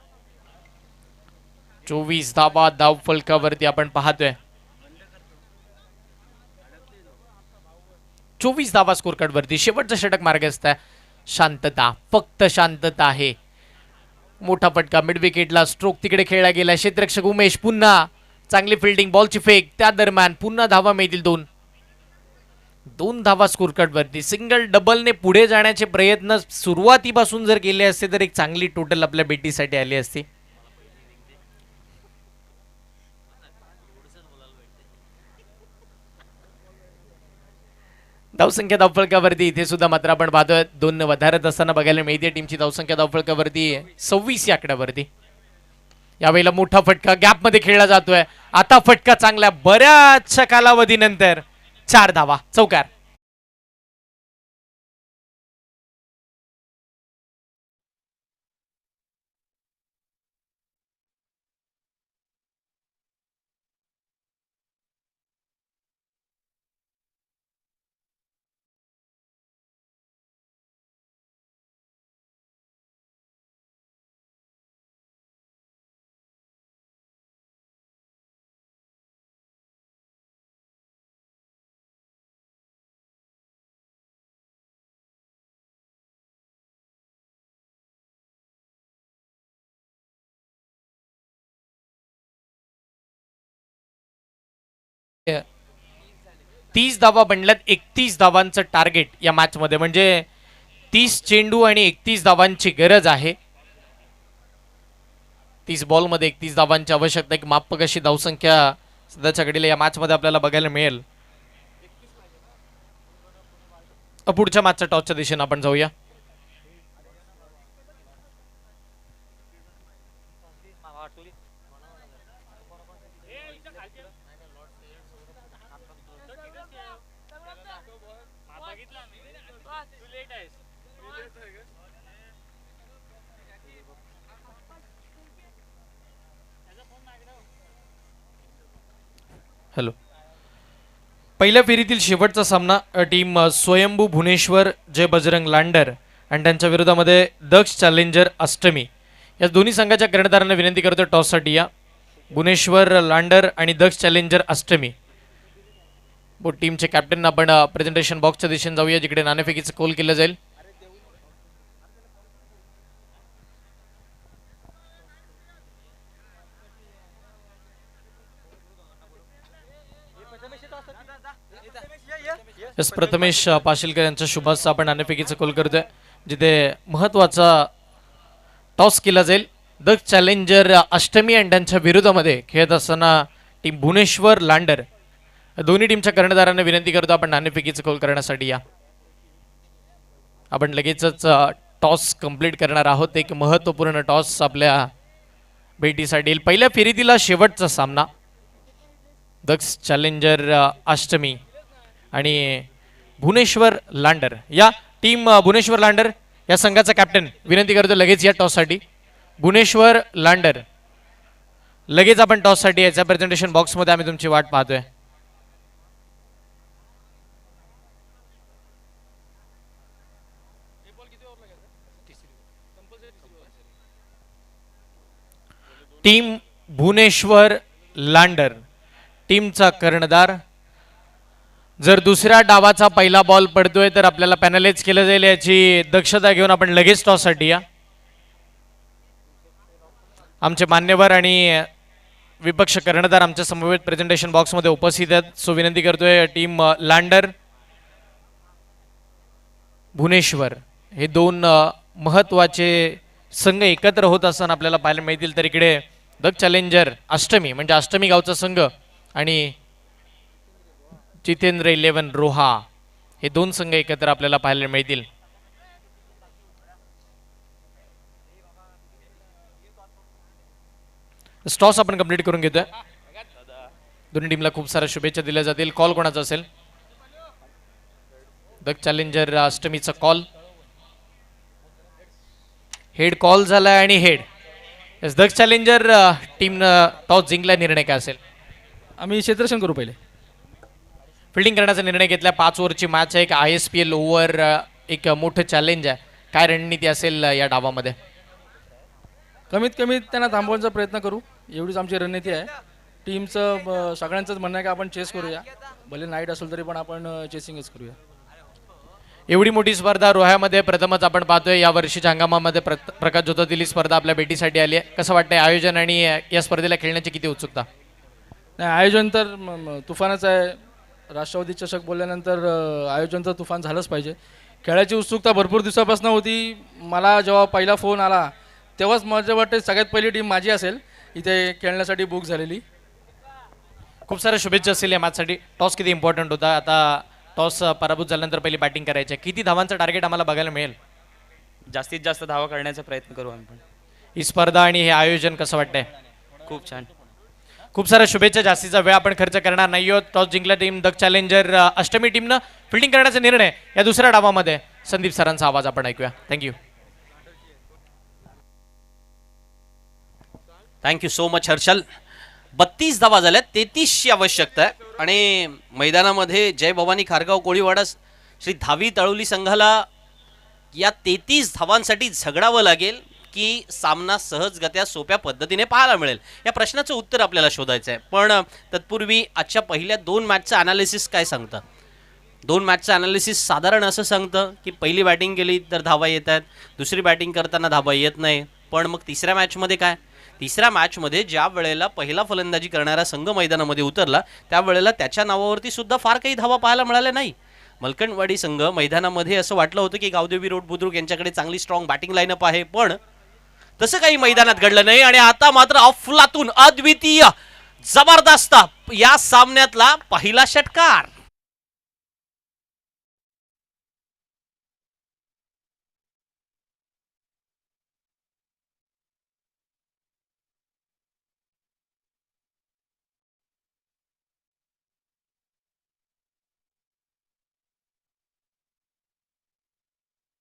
24 धावा धावफलकावरती आपण पाहतोय. 24 धावा स्कोर कार्ड वरती. शेवटचा षटक मार्गस्थ आहे. शांतता, फक्त शांतता आहे. मोठा फटका मिड विकेटला, स्ट्रोक तिकडे खेळला गेला. क्षेत्ररक्षक उमेश पुन्हा चांगली फिल्डिंग, बॉलची फेक, त्या दरम्यान पुन्हा धावा मिळतील. दोन धावा स्कोर कार्ड वरती. सिंगल डबलने पुढे जाण्याचे प्रयत्न सुरुवातीपासून जर केले असते तर एक चांगली टोटल आपल्या बेटीसाठी आली असती. धावसंख्या धावफलकावरती इथे सुद्धा मात्र आपण पाहतोय 2 वधारत असताना बघायला मिळते. टीमची धावसंख्या धावफलकावरती 26 या आकड्यावरती. यावेळेला मोठा फटका गॅप मध्ये खेळला जातोय. आता फटका चांगला, बऱ्याचशा कालावधीनंतर 4 धावा चौकार. Yeah. 30 धावा बनल्यात. 31 धावांचं टार्गेट या मॅच मध्ये, म्हणजे 30 चेंडू आणि 31 धावांची गरज आहे. 30 बॉल मध्ये 31 धावांची आवश्यकता. एक मापक अशी धावसंख्या सध्याच्या घडीला या मॅच मध्ये आपल्याला बघायला मिळेल. पुढच्या मॅचच्या टॉसच्या दिशेने आपण जाऊया. हॅलो. पहिल्या फेरीतील शेवटचा सामना टीम स्वयंभू भुवनेश्वर जय बजरंग लांडर आणि त्यांच्या विरोधामध्ये दक्ष चॅलेंजर अष्टमी या दोन्ही संघाच्या कर्णधारांना विनंती करतो टॉससाठी या. भुवनेश्वर लांडर आणि दक्ष चॅलेंजर अष्टमी. टीमचे कॅप्टन आपण प्रेझेंटेशन बॉक्सच्या दिशेने जाऊया जिकडे नाणेफेकीचं कॉल केलं जाईल. प्रथमेश पाशीलकर यांच्या शुभास आपण नाणेफेकीचं कॉल करतोय जिथे महत्वाचा टॉस केला जाईल. दक्ष चॅलेंजर अष्टमी आणि त्यांच्या विरोधामध्ये खेळत असताना टीम भुवनेश्वर लांडर दोन्ही टीमच्या कर्णधारांना विनंती करतो आपण नाणेफेकीचं कॉल करण्यासाठी या. आपण लगेचच टॉस कंप्लीट करणार आहोत. एक महत्वपूर्ण टॉस आपल्या भेटीसाठी. पहिल्या फेरीतील शेवटचा सामना दक्ष चॅलेंजर अष्टमी आणि भुवनेश्वर लांडर या. टीम भुवनेश्वर लांडर या संघाचा कॅप्टन विनंती करतो लगेच या टॉससाठी. भुवनेश्वर लांडर लगेच आपण टॉससाठी याच्या प्रेझेंटेशन बॉक्समध्ये आम्ही तुमची वाट पाहतोय. टीम भुवनेश्वर लांडर टीमचा कर्णधार. जर दुसऱ्या डावाचा पहिला बॉल पडतोय तर आपल्याला पॅनलाइज केलं जाईल याची दक्षता घेऊन आपण लगेच टॉससाठी या. आमचे मान्यवर आणि विपक्ष कर्णधार आमच्या समवेत प्रेझेंटेशन बॉक्समध्ये उपस्थित आहेत. सो विनंती करतोय टीम लांडर भुवनेश्वर हे दोन महत्वाचे संघ एकत्र होत असताना आपल्याला पाहायला मिळतील. तर इकडे दक्ष चॅलेंजर अष्टमी म्हणजे अष्टमी गावचा संघ आणि जितेंद्र 11 रोहा हे दोन संघ एकत्र आपल्याला पाहायला मिळतील. टॉस आपण कंप्लीट करून घेतोय. दोन्ही टीमला खूप साऱ्या शुभेच्छा दिल्या जातील. कॉल कोणाचा असेल? दक्ष चॅलेंजर अष्टमीचा कॉल. हेड कॉल झाला आणि हेड. दक्ष चॅलेंजर टीमनं टॉस जिंकला. निर्णय काय असेल? आम्ही क्षेत्ररक्षण करू पहिले. फिल्डिंग करण्याचा निर्णय घेतला. 5 ओव्हरची मॅच आहे. एक ISPL ओव्हर, एक मोठं चॅलेंज आहे. काय रणनीती असेल या डावामध्ये? कमीत कमी त्यांना थांबवण्याचा प्रयत्न करू, एवढीच आमची रणनीती आहे. टीमचं सगळ्यांचंच म्हणणं आहे की आपण चेस करूया, भले नाईट असेल तरी पण आपण चेसिंगच करूया. एवढी मोठी स्पर्धा रोह्यामध्ये प्रथमच आपण पाहतोय. या वर्षीच्या हंगामामध्ये प्रकाश जोतवतील स्पर्धा आपल्या भेटीसाठी आली आहे. कसं वाटतंय आयोजन आणि या स्पर्धेला खेळण्याची किती उत्सुकता? नाही, आयोजन तर तुफानच आहे. राष्ट्रवादी चषक बोलल्यानंतर आयोजन तर तुफान झालंच पाहिजे. खेळाची उत्सुकता भरपूर दिवसापासून होती. मला जेव्हा पहिला फोन आला तेव्हाच माझं वाटतं सगळ्यात पहिली टीम माझी असेल इथे खेळण्यासाठी बुक झालेली. खूप साऱ्या शुभेच्छा असतील या मॅचसाठी. टॉस किती इम्पॉर्टंट होता? आता टॉस पराभूत झाल्यानंतर पहिली बॅटिंग करायची आहे. किती धावांचं टार्गेट आम्हाला बघायला मिळेल? जास्तीत जास्त धावा करण्याचा प्रयत्न करू आम्ही पण. ही स्पर्धा आणि हे आयोजन कसं वाटतंय? खूप छान. खूप साऱ्या शुभेच्छा. जास्तीचा वेळ आपण खर्च करणार नाही आहोत. टॉस जिंकला टीम दक्ष चॅलेंजर अष्टमी टीमनं फिल्डिंग करण्याचा निर्णय या दुसऱ्या डावामध्ये. संदीप सरांचा आवाज आपण ऐकूया. Thank you. Thank you so much Harshal. 32 धावा झाल्या, 33ची आवश्यकता आहे आणि मैदानामध्ये जय भवानी खारगाव कोळीवाडा श्री धावी तळोली संघाला या 33 धावांसाठी झगडावं लागेल की सामना सहजगत्या सोप्या पद्धतीने पाहायला मिळेल. या प्रश्नाचं उत्तर आपल्याला शोधायचं आहे. पण तत्पूर्वी आजच्या पहिल्या 2 मॅचचं ॲनालिसिस काय सांगतं? 2 मॅचचं ॲनालिसिस साधारण असं सांगतं की पहिली बॅटिंग केली तर धावा येत आहेत, दुसरी बॅटिंग करताना धावा येत नाही. पण मग तिसऱ्या मॅचमध्ये काय? तिसऱ्या मॅचमध्ये ज्या वेळेला पहिला फलंदाजी करणारा संघ मैदानामध्ये उतरला त्यावेळेला त्याच्या नावावरती सुद्धा फार काही धावा पाहायला मिळाल्या नाही. मलकंडवाडी संघ मैदानामध्ये असं वाटलं होतं की गावदेवी रोड बुद्रुक यांच्याकडे चांगली स्ट्रॉंग बॅटिंग लाईनअप आहे, पण तसं काही मैदानात घडलं नाही. आणि आता मात्र अफलातून अद्वितीय जबरदस्त या सामन्यातला पहिला षटकार.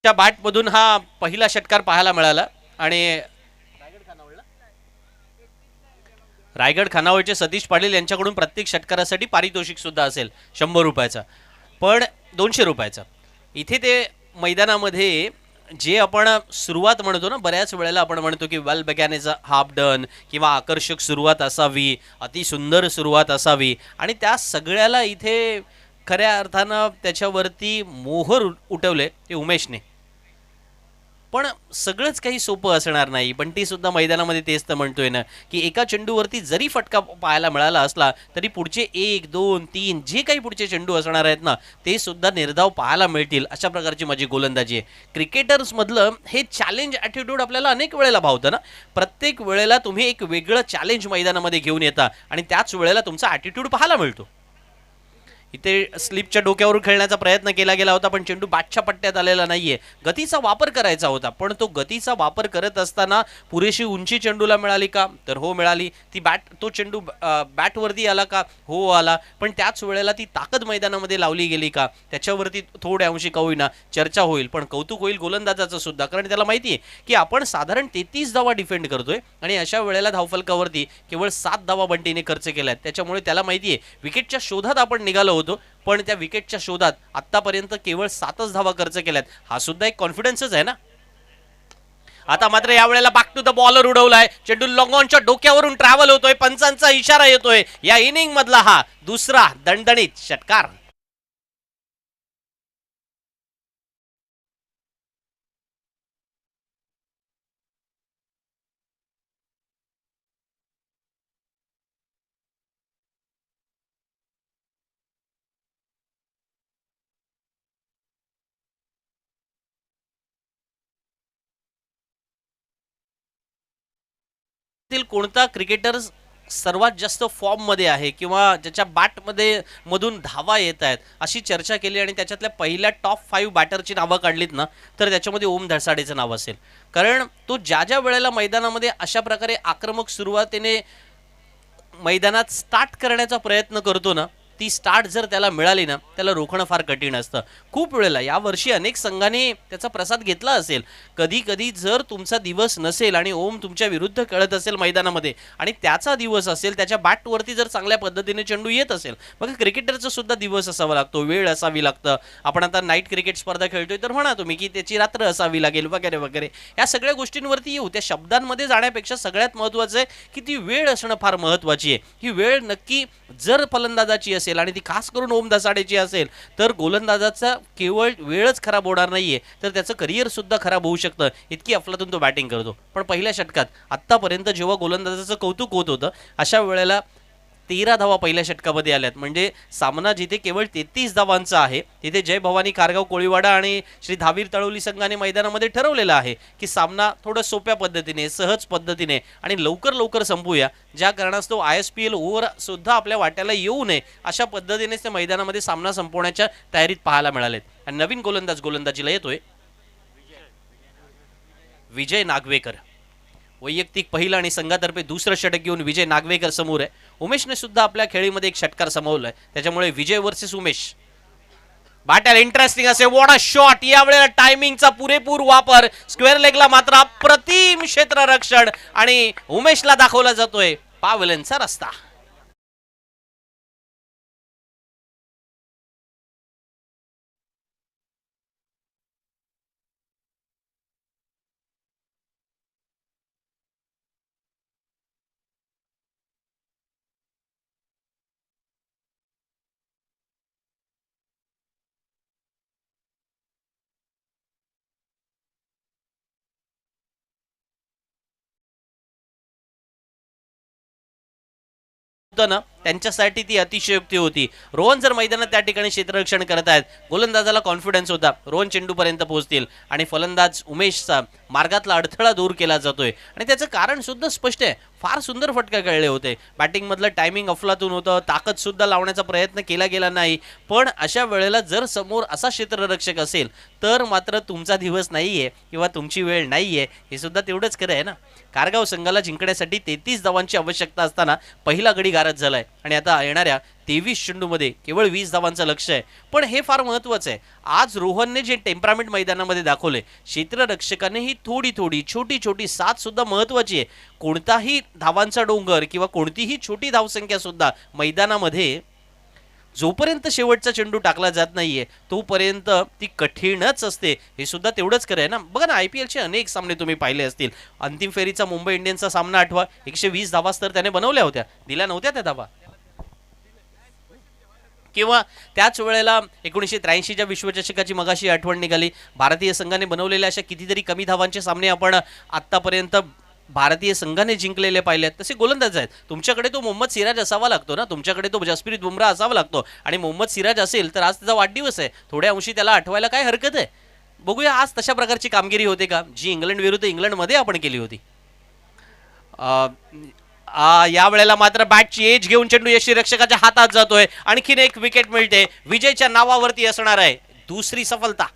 त्या बॅटमधून हा पहिला षटकार पाहायला मिळाला. आणि रायगड खानावळचे सतीश पाटील यांच्याकडून प्रत्येक षटकारासाठी पारितोषिक सुद्धा असेल 100 रुपयाचा, पण 200 रुपयाचा. इथे ते मैदानामध्ये जे आपण सुरुवात म्हणतो ना, बऱ्याच वेळेला आपण म्हणतो की वेल बेगॅन इज अ हाफ डन किंवा आकर्षक सुरुवात असावी, अतिसुंदर सुरुवात असावी, आणि त्या सगळ्याला इथे खऱ्या अर्थानं त्याच्यावरती मोहर उठवले ते उमेशने. पण सगळंच काही सोपं असणार नाही. बंटी सुद्धा मैदानामध्ये तेच तर म्हणतोय ना की एका चेंडूवरती जरी फटका पाहायला मिळाला असला तरी पुढचे 1, 2, 3 जे काही पुढचे चेंडू असणार आहेत ना ते सुद्धा निर्धाव पाहायला मिळतील, अशा प्रकारची माझी गोलंदाजी आहे. क्रिकेटर्समधलं हे चॅलेंज ॲटिट्यूड आपल्याला अनेक वेळेला भावतं ना. प्रत्येक वेळेला तुम्ही एक वेगळं चॅलेंज मैदानामध्ये घेऊन येता आणि त्याच वेळेला तुमचा ॲटिट्यूड पाहायला मिळतो. इथे स्लिपच्या डोक्यावर खेळण्याचा प्रयत्न केला गेला होता, पण चेंडू बॅटच्या पट्ट्यात आलेला नाहीये. गतीचा वापर करायचा होता, पण तो गतीचा वापर करत असताना पुरेशी उंची चेंडूला मिळाली का? तर हो मिळाली. तो चेंडू बॅटवरती आला का? हो आला. पण त्याच वेळेला ती ताकद मैदानामध्ये लावली गेली का? त्याच्यावरती थोड्या अंशी का होईना चर्चा होईल, पण कौतुक होईल गोलंदाजाचं सुद्धा, कारण त्याला माहिती आहे की आपण साधारण 33 धावा डिफेंड करतोय आणि अशा वेळेला धावफलकावरती केवळ 7 धावा बंटीने खर्च केल्यात. त्याच्यामुळे त्याला माहिती आहे विकेटच्या शोधात आपण निघालो होतो, पण त्या विकेटच्या शोधात आतापर्यंत केवळ 7च धावा खर्च केल्यात. हा सुद्धा एक कॉन्फिडन्सच आहे ना. आता मात्र या वेळेला बॅक टू द बॉलर उडवलाय. चेंडू लॉंगॉनच्या डोक्यावरून ट्रॅव्हल होतोय. पंचांचा इशारा येतोय. या इनिंग मधला हा दुसरा दणदणीत षटकार. कोणता क्रिकेटर सर्वात जास्त फॉर्म मध्ये आहे किंवा ज्याच्या बॅटमध्ये मधून धावा येत आहेत अशी चर्चा केली आणि त्याच्यातल्या पहिल्या टॉप 5 बॅटरची नावं काढलीत ना तर त्याच्यामध्ये ओम धडसाडेचं नाव असेल. कारण तो ज्या वेळेला मैदानामध्ये अशा प्रकारे आक्रमक सुरुवातीने मैदानात स्टार्ट करण्याचा प्रयत्न करतो ना ती स्टार्ट जर त्याला मिळाली ना, त्याला रोखणं फार कठीण असतं. खूप वेळेला यावर्षी अनेक संघाने त्याचा प्रसाद घेतला असेल. कधी कधी जर तुमचा दिवस नसेल आणि ओम तुमच्या विरुद्ध खेळत असेल मैदानामध्ये आणि त्याचा दिवस असेल, त्याच्या बॅटवरती जर चांगल्या पद्धतीने चेंडू येत असेल, मग क्रिकेटरचा सुद्धा दिवस असावा लागतो, वेळ असावी लागतं. आपण आता नाईट क्रिकेट स्पर्धा खेळतोय तर म्हणा तुम्ही की त्याची रात्र असावी लागेल वगैरे वगैरे. या सगळ्या गोष्टींवरती येऊ, त्या शब्दांमध्ये जाण्यापेक्षा सगळ्यात महत्त्वाचं आहे की ती वेळ असणं फार महत्त्वाची आहे. ही वेळ नक्की जर फलंदाजाची असेल आणि ती खास करून ओम दसाडेची असेल तर गोलंदाजाचा केवळ वेळच खराब होणार नाहीये, तर त्याचं करिअर सुद्धा खराब होऊ शकतं. इतकी अफलातून तो बॅटिंग करतो. पण पहिल्या षटकात आत्तापर्यंत जेव्हा गोलंदाजाचं कौतुक होत होतं, अशा वेळेला 13 धावा पहिल्या षटकामध्ये आल्यात. म्हणजे सामना जिथे केवळ 33 धावांचा आहे, तिथे जय भवानी कारगाव कोळीवाडा आणि श्री धावीर तळोली संघाने मैदानामध्ये ठरवलेलं आहे की सामना थोडं सोप्या पद्धतीने, सहज पद्धतीने आणि लवकर लवकर संपूया, ज्या कारणास्तव ISPL ओव्हर सुद्धा आपल्या वाट्याला येऊ नये अशा पद्धतीनेच त्या मैदानामध्ये सामना संपवण्याच्या तयारीत पाहायला मिळालेत. आणि नवीन गोलंदाज गोलंदाजीला येतोय विजय नागवेकर. वैयक्तिक पहिलं आणि संघातर्फे दुसरं षटक घेऊन विजय नागवेकर समोर आहे. उमेशने सुद्धा आपल्या खेळीमध्ये एक षटकार समवलाय, त्याच्यामुळे विजय वर्सेस उमेश. बॅटर इंटरेस्टिंग असे, वॉट अ शॉट. यावेळेला टायमिंगचा पुरेपूर वापर, स्क्वेअर लेगला मात्र अप्रतिम क्षेत्ररक्षण आणि उमेशला दाखवला जातोय पावलेंचा रस्ता. ना त्यांच्यासाठी ती अतिशयोक्ती होती. रोहन जर मैदानात त्या ठिकाणी क्षेत्ररक्षण करत आहेत, गोलंदाजाला कॉन्फिडन्स होता रोहन चेंडूपर्यंत पोहोचतील आणि फलंदाज उमेशचा मार्गातला अडथळा दूर केला जातोय. आणि त्याचं कारण सुद्धा स्पष्ट आहे, फार सुंदर फटका खेळले होते. बॅटिंगमधलं टायमिंग अफलातून होतं, ताकद सुद्धा लावण्याचा प्रयत्न केला गेला नाही. पण अशा वेळेला जर समोर असा क्षेत्ररक्षक असेल तर मात्र तुमचा दिवस नाहीये किंवा तुमची वेळ नाहीये, हे सुद्धा तेवढंच खरं आहे ना. कारगाव संघाला जिंकण्यासाठी 33 धावांची आवश्यकता असताना पहिला गडी गारद झालाय आणि आता येणाऱ्या 23 चेंडूमध्ये केवळ 20 धावांचं लक्ष आहे. पण हे फार महत्त्वाचं आहे, आज रोहनने जे टेम्परामेंट मैदानामध्ये दाखवले, क्षेत्ररक्षकाने ही थोडी थोडी छोटी छोटी साथ सुद्धा महत्त्वाची आहे. कोणताही धावांचा डोंगर किंवा कोणतीही छोटी धावसंख्या सुद्धा मैदानामध्ये जोपर्यंत शेवटचा चेंडू टाकला जात नाहीये तोपर्यंत ती कठीणच असते, हे सुद्धा तेवढंच खरं आहे ना. बघा ना, IPLचे अनेक सामने तुम्ही पाहिले असतील. अंतिम फेरीचा मुंबई इंडियन्सचा सामना आठवा, 120 धावाच तर त्याने बनवल्या होत्या, दिल्या नव्हत्या त्या धावा. किंवा त्याच वेळेला 1983च्या विश्वचषकाची मगाशी आठवण निघाली, भारतीय संघाने बनवलेल्या अशा कितीतरी कमी धावांचे सामने आपण आत्तापर्यंत भारतीय संघाने जिंकलेले पाहिलेत. तसे गोलंदाज आहेत, तुमच्याकडे तो मोहम्मद सिराज असावा लागतो ना, तुमच्याकडे तो जसप्रीत बुमराह असावा लागतो. आणि मोहम्मद सिराज असेल तर आज त्याचा वाढदिवस आहे, थोड्या अंशी त्याला आठवायला काय हरकत आहे. बघूया आज तशा प्रकारची कामगिरी होते का जी इंग्लंड विरुद्ध इंग्लंडमध्ये आपण केली होती. या वेळेला मात्र बॅटची एज घेऊन चेंडू यष्टीरक्षकाच्या हातात जातोय. आणखीन एक विकेट मिळते, विजयच्या नावावरती असणार आहे दुसरी सफलता.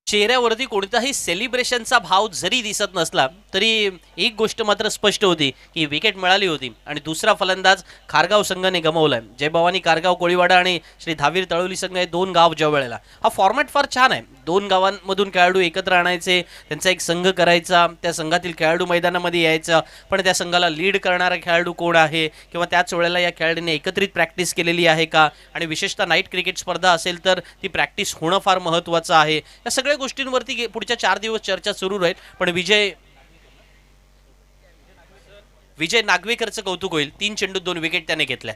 चेहऱ्यावरती कोणताही सेलिब्रेशनचा भाव जरी दिसत नसला तरी एक गोष्ट मात्र स्पष्ट होती की विकेट मिळाली होती आणि दुसरा फलंदाज खारगाव संघाने गमावलाय. जय भवानी कारगाव कोळीवाडा आणि श्री धावीर तळोली संघ हे दोन गाव ज्या वेळेला, हा फॉर्मॅट फार छान आहे. दोन गावांमधून खेळाडू एकत्र आणायचे, त्यांचा एक संघ करायचा, त्या संघातील खेळाडू मैदानामध्ये यायचा, पण त्या संघाला लीड करणारा खेळाडू कोण आहे किंवा त्याच वेळेला या खेळाडूने एकत्रित प्रॅक्टिस केलेली आहे का, आणि विशेषतः नाईट क्रिकेट स्पर्धा असेल तर ती प्रॅक्टिस होणं फार महत्त्वाचं आहे. या सगळ्या गोष्टींवरती पुढच्या 4 दिवस चर्चा सुरू राहील. पण विजय नागवेकरचं कौतुक होईल, 3 चेंडूत 2 विकेट त्याने घेतल्यात.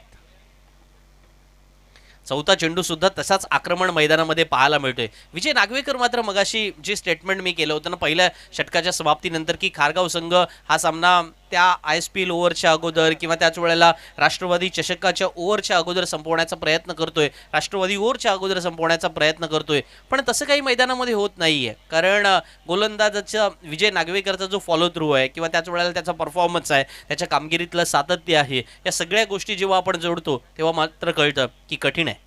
चौथा चेंडू सुद्धा तसाच आक्रमण मैदानामध्ये पाहायला मिळतोय. विजय नागवेकर मात्र मगाशी जे स्टेटमेंट मी केलं होतं ना पहिल्या षटकाच्या समाप्तीनंतर, की खारगाव संघ हा सामना त्या ISPL ओव्हरच्या अगोदर किंवा त्याच वेळेला राष्ट्रवादी चषकाच्या ओव्हरच्या अगोदर संपवण्याचा प्रयत्न करतोय, राष्ट्रवादी ओव्हरच्या अगोदर संपवण्याचा प्रयत्न करतोय, पण तसं काही मैदानामध्ये होत नाहीये. कारण गोलंदाजाचा विजय नागवेकरचा जो फॉलो थ्रू आहे किंवा त्याच वेळेला त्याचा परफॉर्मन्स आहे, त्याच्या कामगिरीतलं सातत्य आहे, या सगळ्या गोष्टी जेव्हा आपण जोडतो तेव्हा मात्र कळतं की कठीण आहे.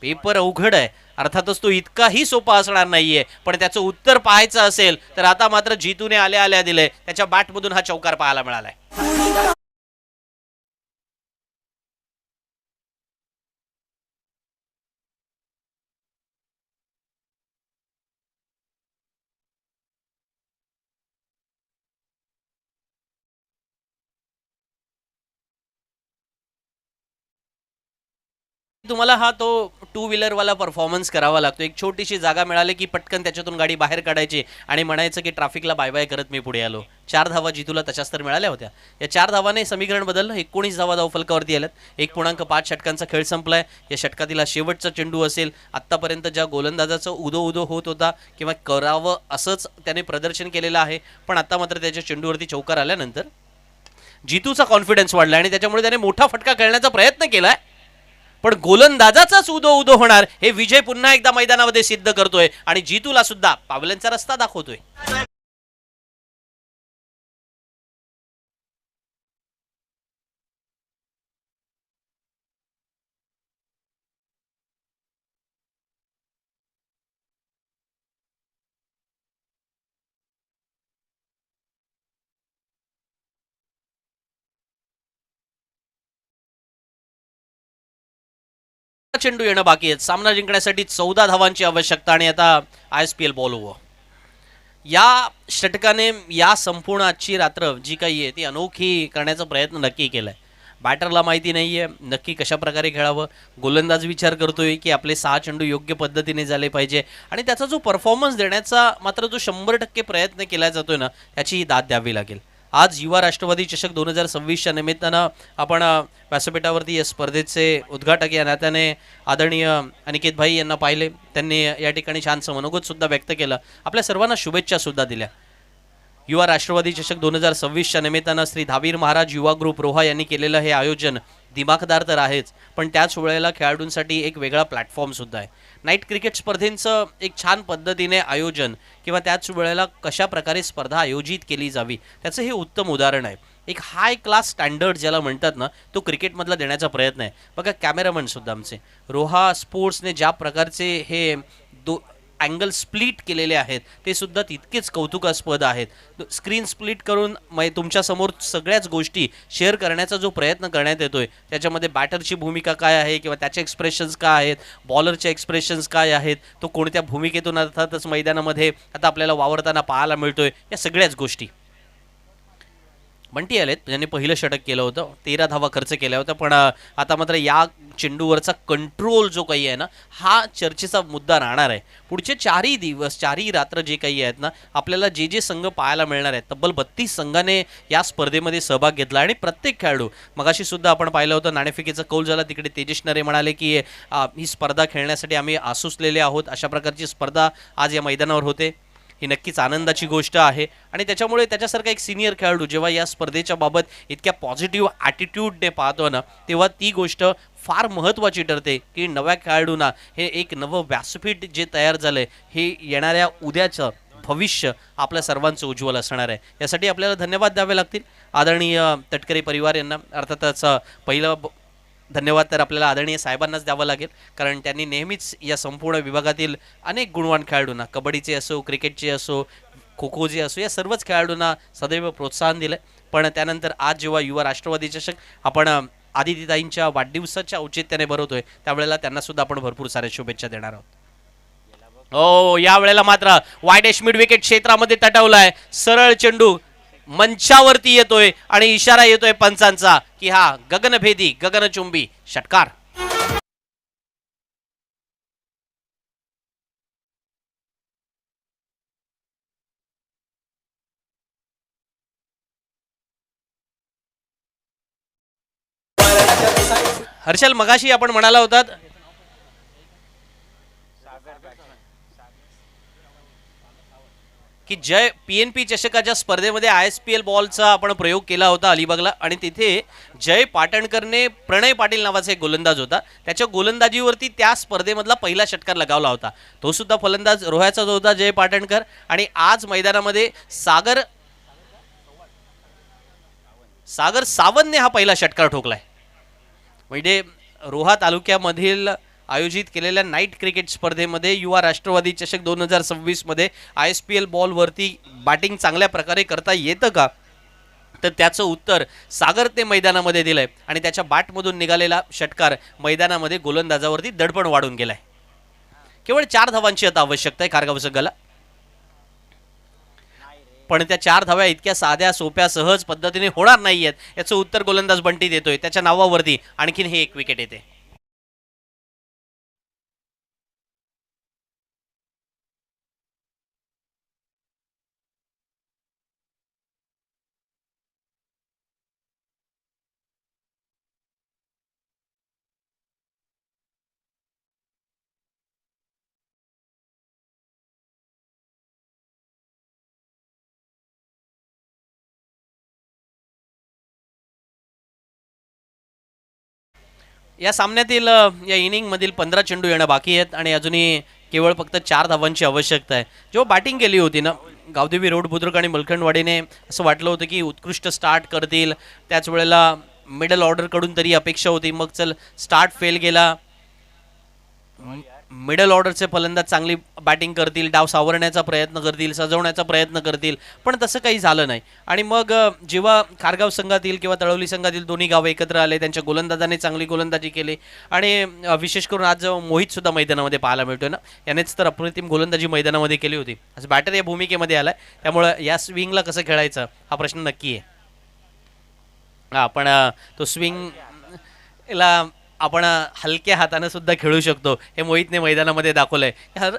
पेपर अवघड आहे, अर्थातच तो इतकाही सोपा असणार नाहीये, पण त्याचं उत्तर पाहायचं असेल तर आता मात्र जितूने आल्या आल्या दिलंय. त्याच्या बॅटमधून हा चौकार पाहायला मिळालाय. तुम्हाला हा तो टू व्हीलरवाला परफॉर्मन्स करावा लागतो. एक छोटीशी जागा मिळाली की पटकन त्याच्यातून गाडी बाहेर काढायची आणि म्हणायचं की ट्रॅफिकला बाय बाय करत मी पुढे आलो. 4 धावा जितूला तशाच तर मिळाल्या होत्या. या 4 धावाने समीकरण बदललं. 19 धावा धावफलकावरती आल्यात. 1.5 षटकांचा खेळ संपलाय. या षटकातील शेवटचा चेंडू असेल. आत्तापर्यंत ज्या गोलंदाजाचं उदो उदो होत होता किंवा करावं असंच त्याने प्रदर्शन केलेलं आहे, पण आता मात्र त्याच्या चेंडूवरती चौकार आल्यानंतर जितूचा कॉन्फिडन्स वाढला आणि त्याच्यामुळे त्याने मोठा फटका खेळण्याचा प्रयत्न केलाय. पण गोलंदाजाचाच उदो उदो होणार हे विजय पुन्हा एकदा मैदानामध्ये सिद्ध करतोय आणि जितूला सुद्धा पावलांचा रस्ता दाखवतोय. चेंडू येणं बाकी आहे. सामना जिंकण्यासाठी 14 धावांची आवश्यकता आणि आता ISPL बॉल ओव्हर. या षटकाने या संपूर्ण आजची रात्र जी काही आहे ती अनोखी करण्याचा प्रयत्न नक्की केलाय. बॅटरला माहिती नाहीये नक्की कशा प्रकारे खेळावं. गोलंदाज विचार करतोय की आपले 6 चेंडू योग्य पद्धतीने झाले पाहिजे आणि त्याचा जो परफॉर्मन्स देण्याचा मात्र जो 100% प्रयत्न केला जातोय ना, त्याची ही दाद द्यावी लागेल. आज युवा राष्ट्रवादी चषक 2026च्या निमित्तानं आपण व्यासपीठावरती या स्पर्धेचे उद्घाटक या नात्याने आदरणीय अनिकेत भाई यांना पाहिले. त्यांनी या ठिकाणी छानसं मनोगत सुद्धा व्यक्त केलं. आपल्या सर्वांना शुभेच्छा सुद्धा दिल्या. युवा राष्ट्रवादी चषक 2026च्या निमित्तानं श्री धावीर महाराज युवा ग्रुप रोहा यांनी केलेलं हे आयोजन दिमाखदार तर आहेच, पण त्याच वेळेला खेळाडूंसाठी एक वेगळा प्लॅटफॉर्म सुद्धा आहे. नाईट क्रिकेट स्पर्धेंचं एक छान पद्धतीने आयोजन किंवा त्याच वेळेला कशा प्रकारे स्पर्धा आयोजित केली जावी त्याचं हे उत्तम उदाहरण आहे. एक हाय क्लास स्टँडर्ड ज्याला म्हणतात ना, तो क्रिकेटमधला देण्याचा प्रयत्न आहे. बघा कॅमेरामन सुद्धा आमचे रोहा स्पोर्ट्सने ज्या प्रकारचे हे अँगल स्प्लिट केलेले आहेत ते सुद्धा तितकेच कौतुकास्पद आहेत. स्क्रीन स्प्लिट करून तुमच्यासमोर सगळ्याच गोष्टी शेअर करण्याचा जो प्रयत्न करण्यात येतोय, त्याच्यामध्ये बॅटरची भूमिका काय आहे किंवा त्याचे एक्सप्रेशन्स काय आहेत, बॉलरचे एक्सप्रेशन्स काय आहेत, तो कोणत्या भूमिकेतून अर्थातच मैदानामध्ये आता आपल्याला वावरताना पाहायला मिळतोय, या सगळ्याच गोष्टी. बंटी आलेत ज्यांनी पहिलं षटक केलं होतं, 13 धावा खर्च केल्या होत्या, पण आता मात्र या चेंडूवरचा कंट्रोल जो काही आहे ना, हा चर्चेचा मुद्दा राहणार आहे. पुढचे 4ही दिवस 4ही रात्र जे काही आहेत ना, आपल्याला जे जे संघ पाहायला मिळणार आहेत, तब्बल 32 संघाने या स्पर्धेमध्ये सहभाग घेतला आणि प्रत्येक खेळाडू, मगाशी सुद्धा आपण पाहिलं होतं नाणेफेकीचा कौल झाला, तिकडे तेजस नरे म्हणाले की ही स्पर्धा खेळण्यासाठी आम्ही आसुसलेले आहोत. अशा प्रकारची स्पर्धा आज या मैदानावर होते, ही नक्कीच आनंदाची गोष्ट आहे. आणि त्याच्यामुळे त्याच्यासारखा एक सिनियर खेळाडू जेव्हा या स्पर्धेच्या बाबत इतक्या पॉझिटिव्ह ॲटिट्यूडने पाहतो ना, तेव्हा ती गोष्ट फार महत्त्वाची ठरते की नव्या खेळाडूंना हे एक नवं व्यासपीठ जे तयार झालंय, हे येणाऱ्या उद्याचं भविष्य आपल्या सर्वांचं उज्ज्वल असणार आहे. यासाठी आपल्याला धन्यवाद द्यावे लागतील आदरणीय तटकरे परिवार यांना. अर्थातच पहिलं धन्यवाद तर आपल्याला आदरणीय साहेबांनाच द्यावं लागेल, कारण त्यांनी नेहमीच या संपूर्ण विभागातील अनेक गुणवान खेळाडूंना, कबड्डीचे असो, क्रिकेटचे असो, खो खोचे असो, या सर्वच खेळाडूंना सदैव प्रोत्साहन दिलं. पण त्यानंतर आज जेव्हा युवा राष्ट्रवादी चषक आपण आदितीताईंच्या वाढदिवसाच्या औचित्याने भरवतोय, त्यावेळेला त्यांना सुद्धा आपण भरपूर साऱ्या शुभेच्छा देणार आहोत. हो, यावेळेला मात्र वायडेश मिड विकेट क्षेत्रामध्ये तटवलाय. सरळ चेंडू मंचावरती येतोय आणि इशारा येतोय पंचांचा की हा गगनभेदी गगनचुंबी षटकार. हर्षल, मगाशी आपण म्हणाला होतात की जय PNP चषकाच्या स्पर्धेमध्ये ISPL बॉलचा आपण प्रयोग केला होता अलिबागला आणि तिथे जय पाटणकरने प्रणय पाटील नावाचा एक गोलंदाज होता, त्याच्या गोलंदाजीवरती त्या स्पर्धेमधला पहिला षटकार लगावला होता. तो सुद्धा फलंदाज रोह्याचा जो होता जय पाटणकर. आणि आज मैदानामध्ये सागर सावंतने हा पहिला षटकार ठोकलाय. म्हणजे रोहा तालुक्यामधील आयोजित केलेल्या नाईट क्रिकेट स्पर्धेमध्ये युवा राष्ट्रवादी चषक 2026 मध्ये ISPL बॉलवरती बॅटिंग चांगल्या प्रकारे करता येतं का, तर त्याचं उत्तर सागरने मैदानामध्ये दिलंय आणि त्याच्या बॅटमधून निघालेला षटकार मैदानामध्ये गोलंदाजावरती दडपण वाढून गेलाय. केवळ 4 धावांची आता आवश्यकता आहे कारगाव संघाला, पण त्या 4 धाव्या इतक्या साध्या सोप्या सहज पद्धतीने होणार नाहीयेत. याचं उत्तर गोलंदाज बंटी देतोय. त्याच्या नावावरती आणखीन हे एक विकेट येते. या सामन्यातील या इनिंगमधील 15 चेंडू येणं बाकी आहेत आणि अजूनही केवळ फक्त 4 धावांची आवश्यकता आहे. जेव्हा बॅटिंग केली होती ना गावदेवी रोड बुद्रुक आणि मलखंडवाडीने, असं वाटलं होतं की उत्कृष्ट स्टार्ट करतील. त्याच वेळेला मिडल ऑर्डरकडून तरी अपेक्षा होती, मग चल स्टार्ट फेल गेला. मिडल ऑर्डरचे फलंदाज चांगली बॅटिंग करतील, डाव सावरण्याचा प्रयत्न करतील, सजवण्याचा प्रयत्न करतील, पण तसं काही झालं नाही. आणि मग जेव्हा खारगाव संघातील किंवा तळवली संघातील दोन्ही गावं एकत्र आले, त्यांच्या गोलंदाजाने चांगली गोलंदाजी केली आणि विशेष करून आज मोहित सुद्धा मैदानामध्ये पाहायला मिळतोय ना, यानेच तर अप्रतिम गोलंदाजी मैदानामध्ये केली होती. आज बॅटर या भूमिकेमध्ये आलाय, त्यामुळं या स्विंगला कसं खेळायचं हा प्रश्न नक्की आहे. आपण तो स्विंगला आपण हलक्या हाताने सुद्धा खेळू शकतो, हे मोहितने मैदानामध्ये दाखवलंय.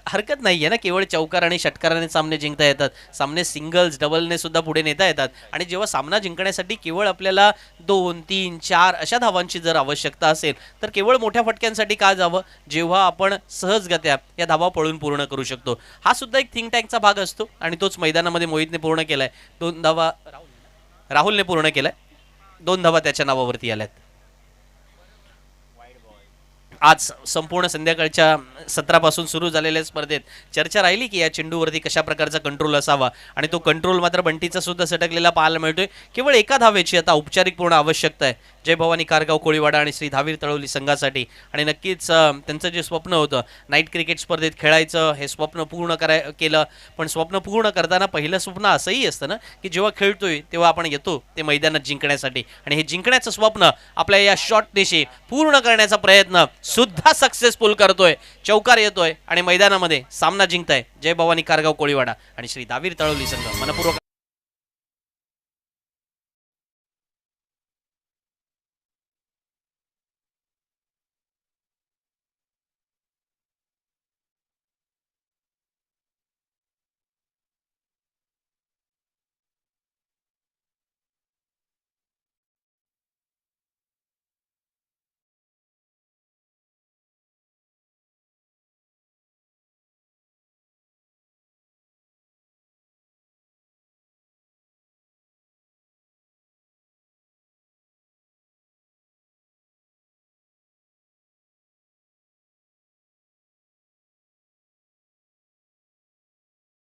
हरकत नाही आहे ना, केवळ चौकार आणि षटकाराने सामने जिंकता येतात. सामने सिंगल्स डबलने सुद्धा पुढे नेता येतात. आणि जेव्हा सामना जिंकण्यासाठी केवळ आपल्याला 2, 3, 4 अशा धावांची जर आवश्यकता असेल, तर केवळ मोठ्या फटक्यांसाठी का जावं, जेव्हा आपण सहजगत्या या धावा पळून पूर्ण करू शकतो. हा सुद्धा एक थिंक टँकचा भाग असतो आणि तोच मैदानामध्ये मोहितने पूर्ण केलाय. 2 धावा राहुलने पूर्ण केलाय, 2 धावा त्याच्या नावावरती आल्यात. आज संपूर्ण संध्याकाळच्या सत्रापासून सुरू झालेल्या स्पर्धेत चर्चा राहिली की या चेंडूवरती कशा प्रकारचा कंट्रोल असावा, आणि तो कंट्रोल मात्र बंटीचा सुद्धा सटकलेला पाहायला मिळतोय. केवळ एका धावेची आता औपचारिक पूर्ण आवश्यकता आहे जय भवानी कारगाव कोळीवाडा आणि श्री धावीर तळवली संघासाठी. आणि नक्कीच त्यांचं जे स्वप्न होतं नाईट क्रिकेट स्पर्धेत खेळायचं, हे स्वप्न पूर्ण केलं. पण स्वप्न पूर्ण करताना पहिलं स्वप्न असंही असतं ना की जेव्हा खेळतोय तेव्हा आपण येतो ते मैदानात जिंकण्यासाठी, आणि हे जिंकण्याचं स्वप्न आपल्या या शॉटनेशी पूर्ण करण्याचा प्रयत्न सुद्धा सक्सेसफुल करतोय. चौकार येतोय आणि मैदानामध्ये सामना जिंकताय जय भवानी कारगाव कोळीवाडा आणि श्री धावीर तळवली संघ. मनपूर्वक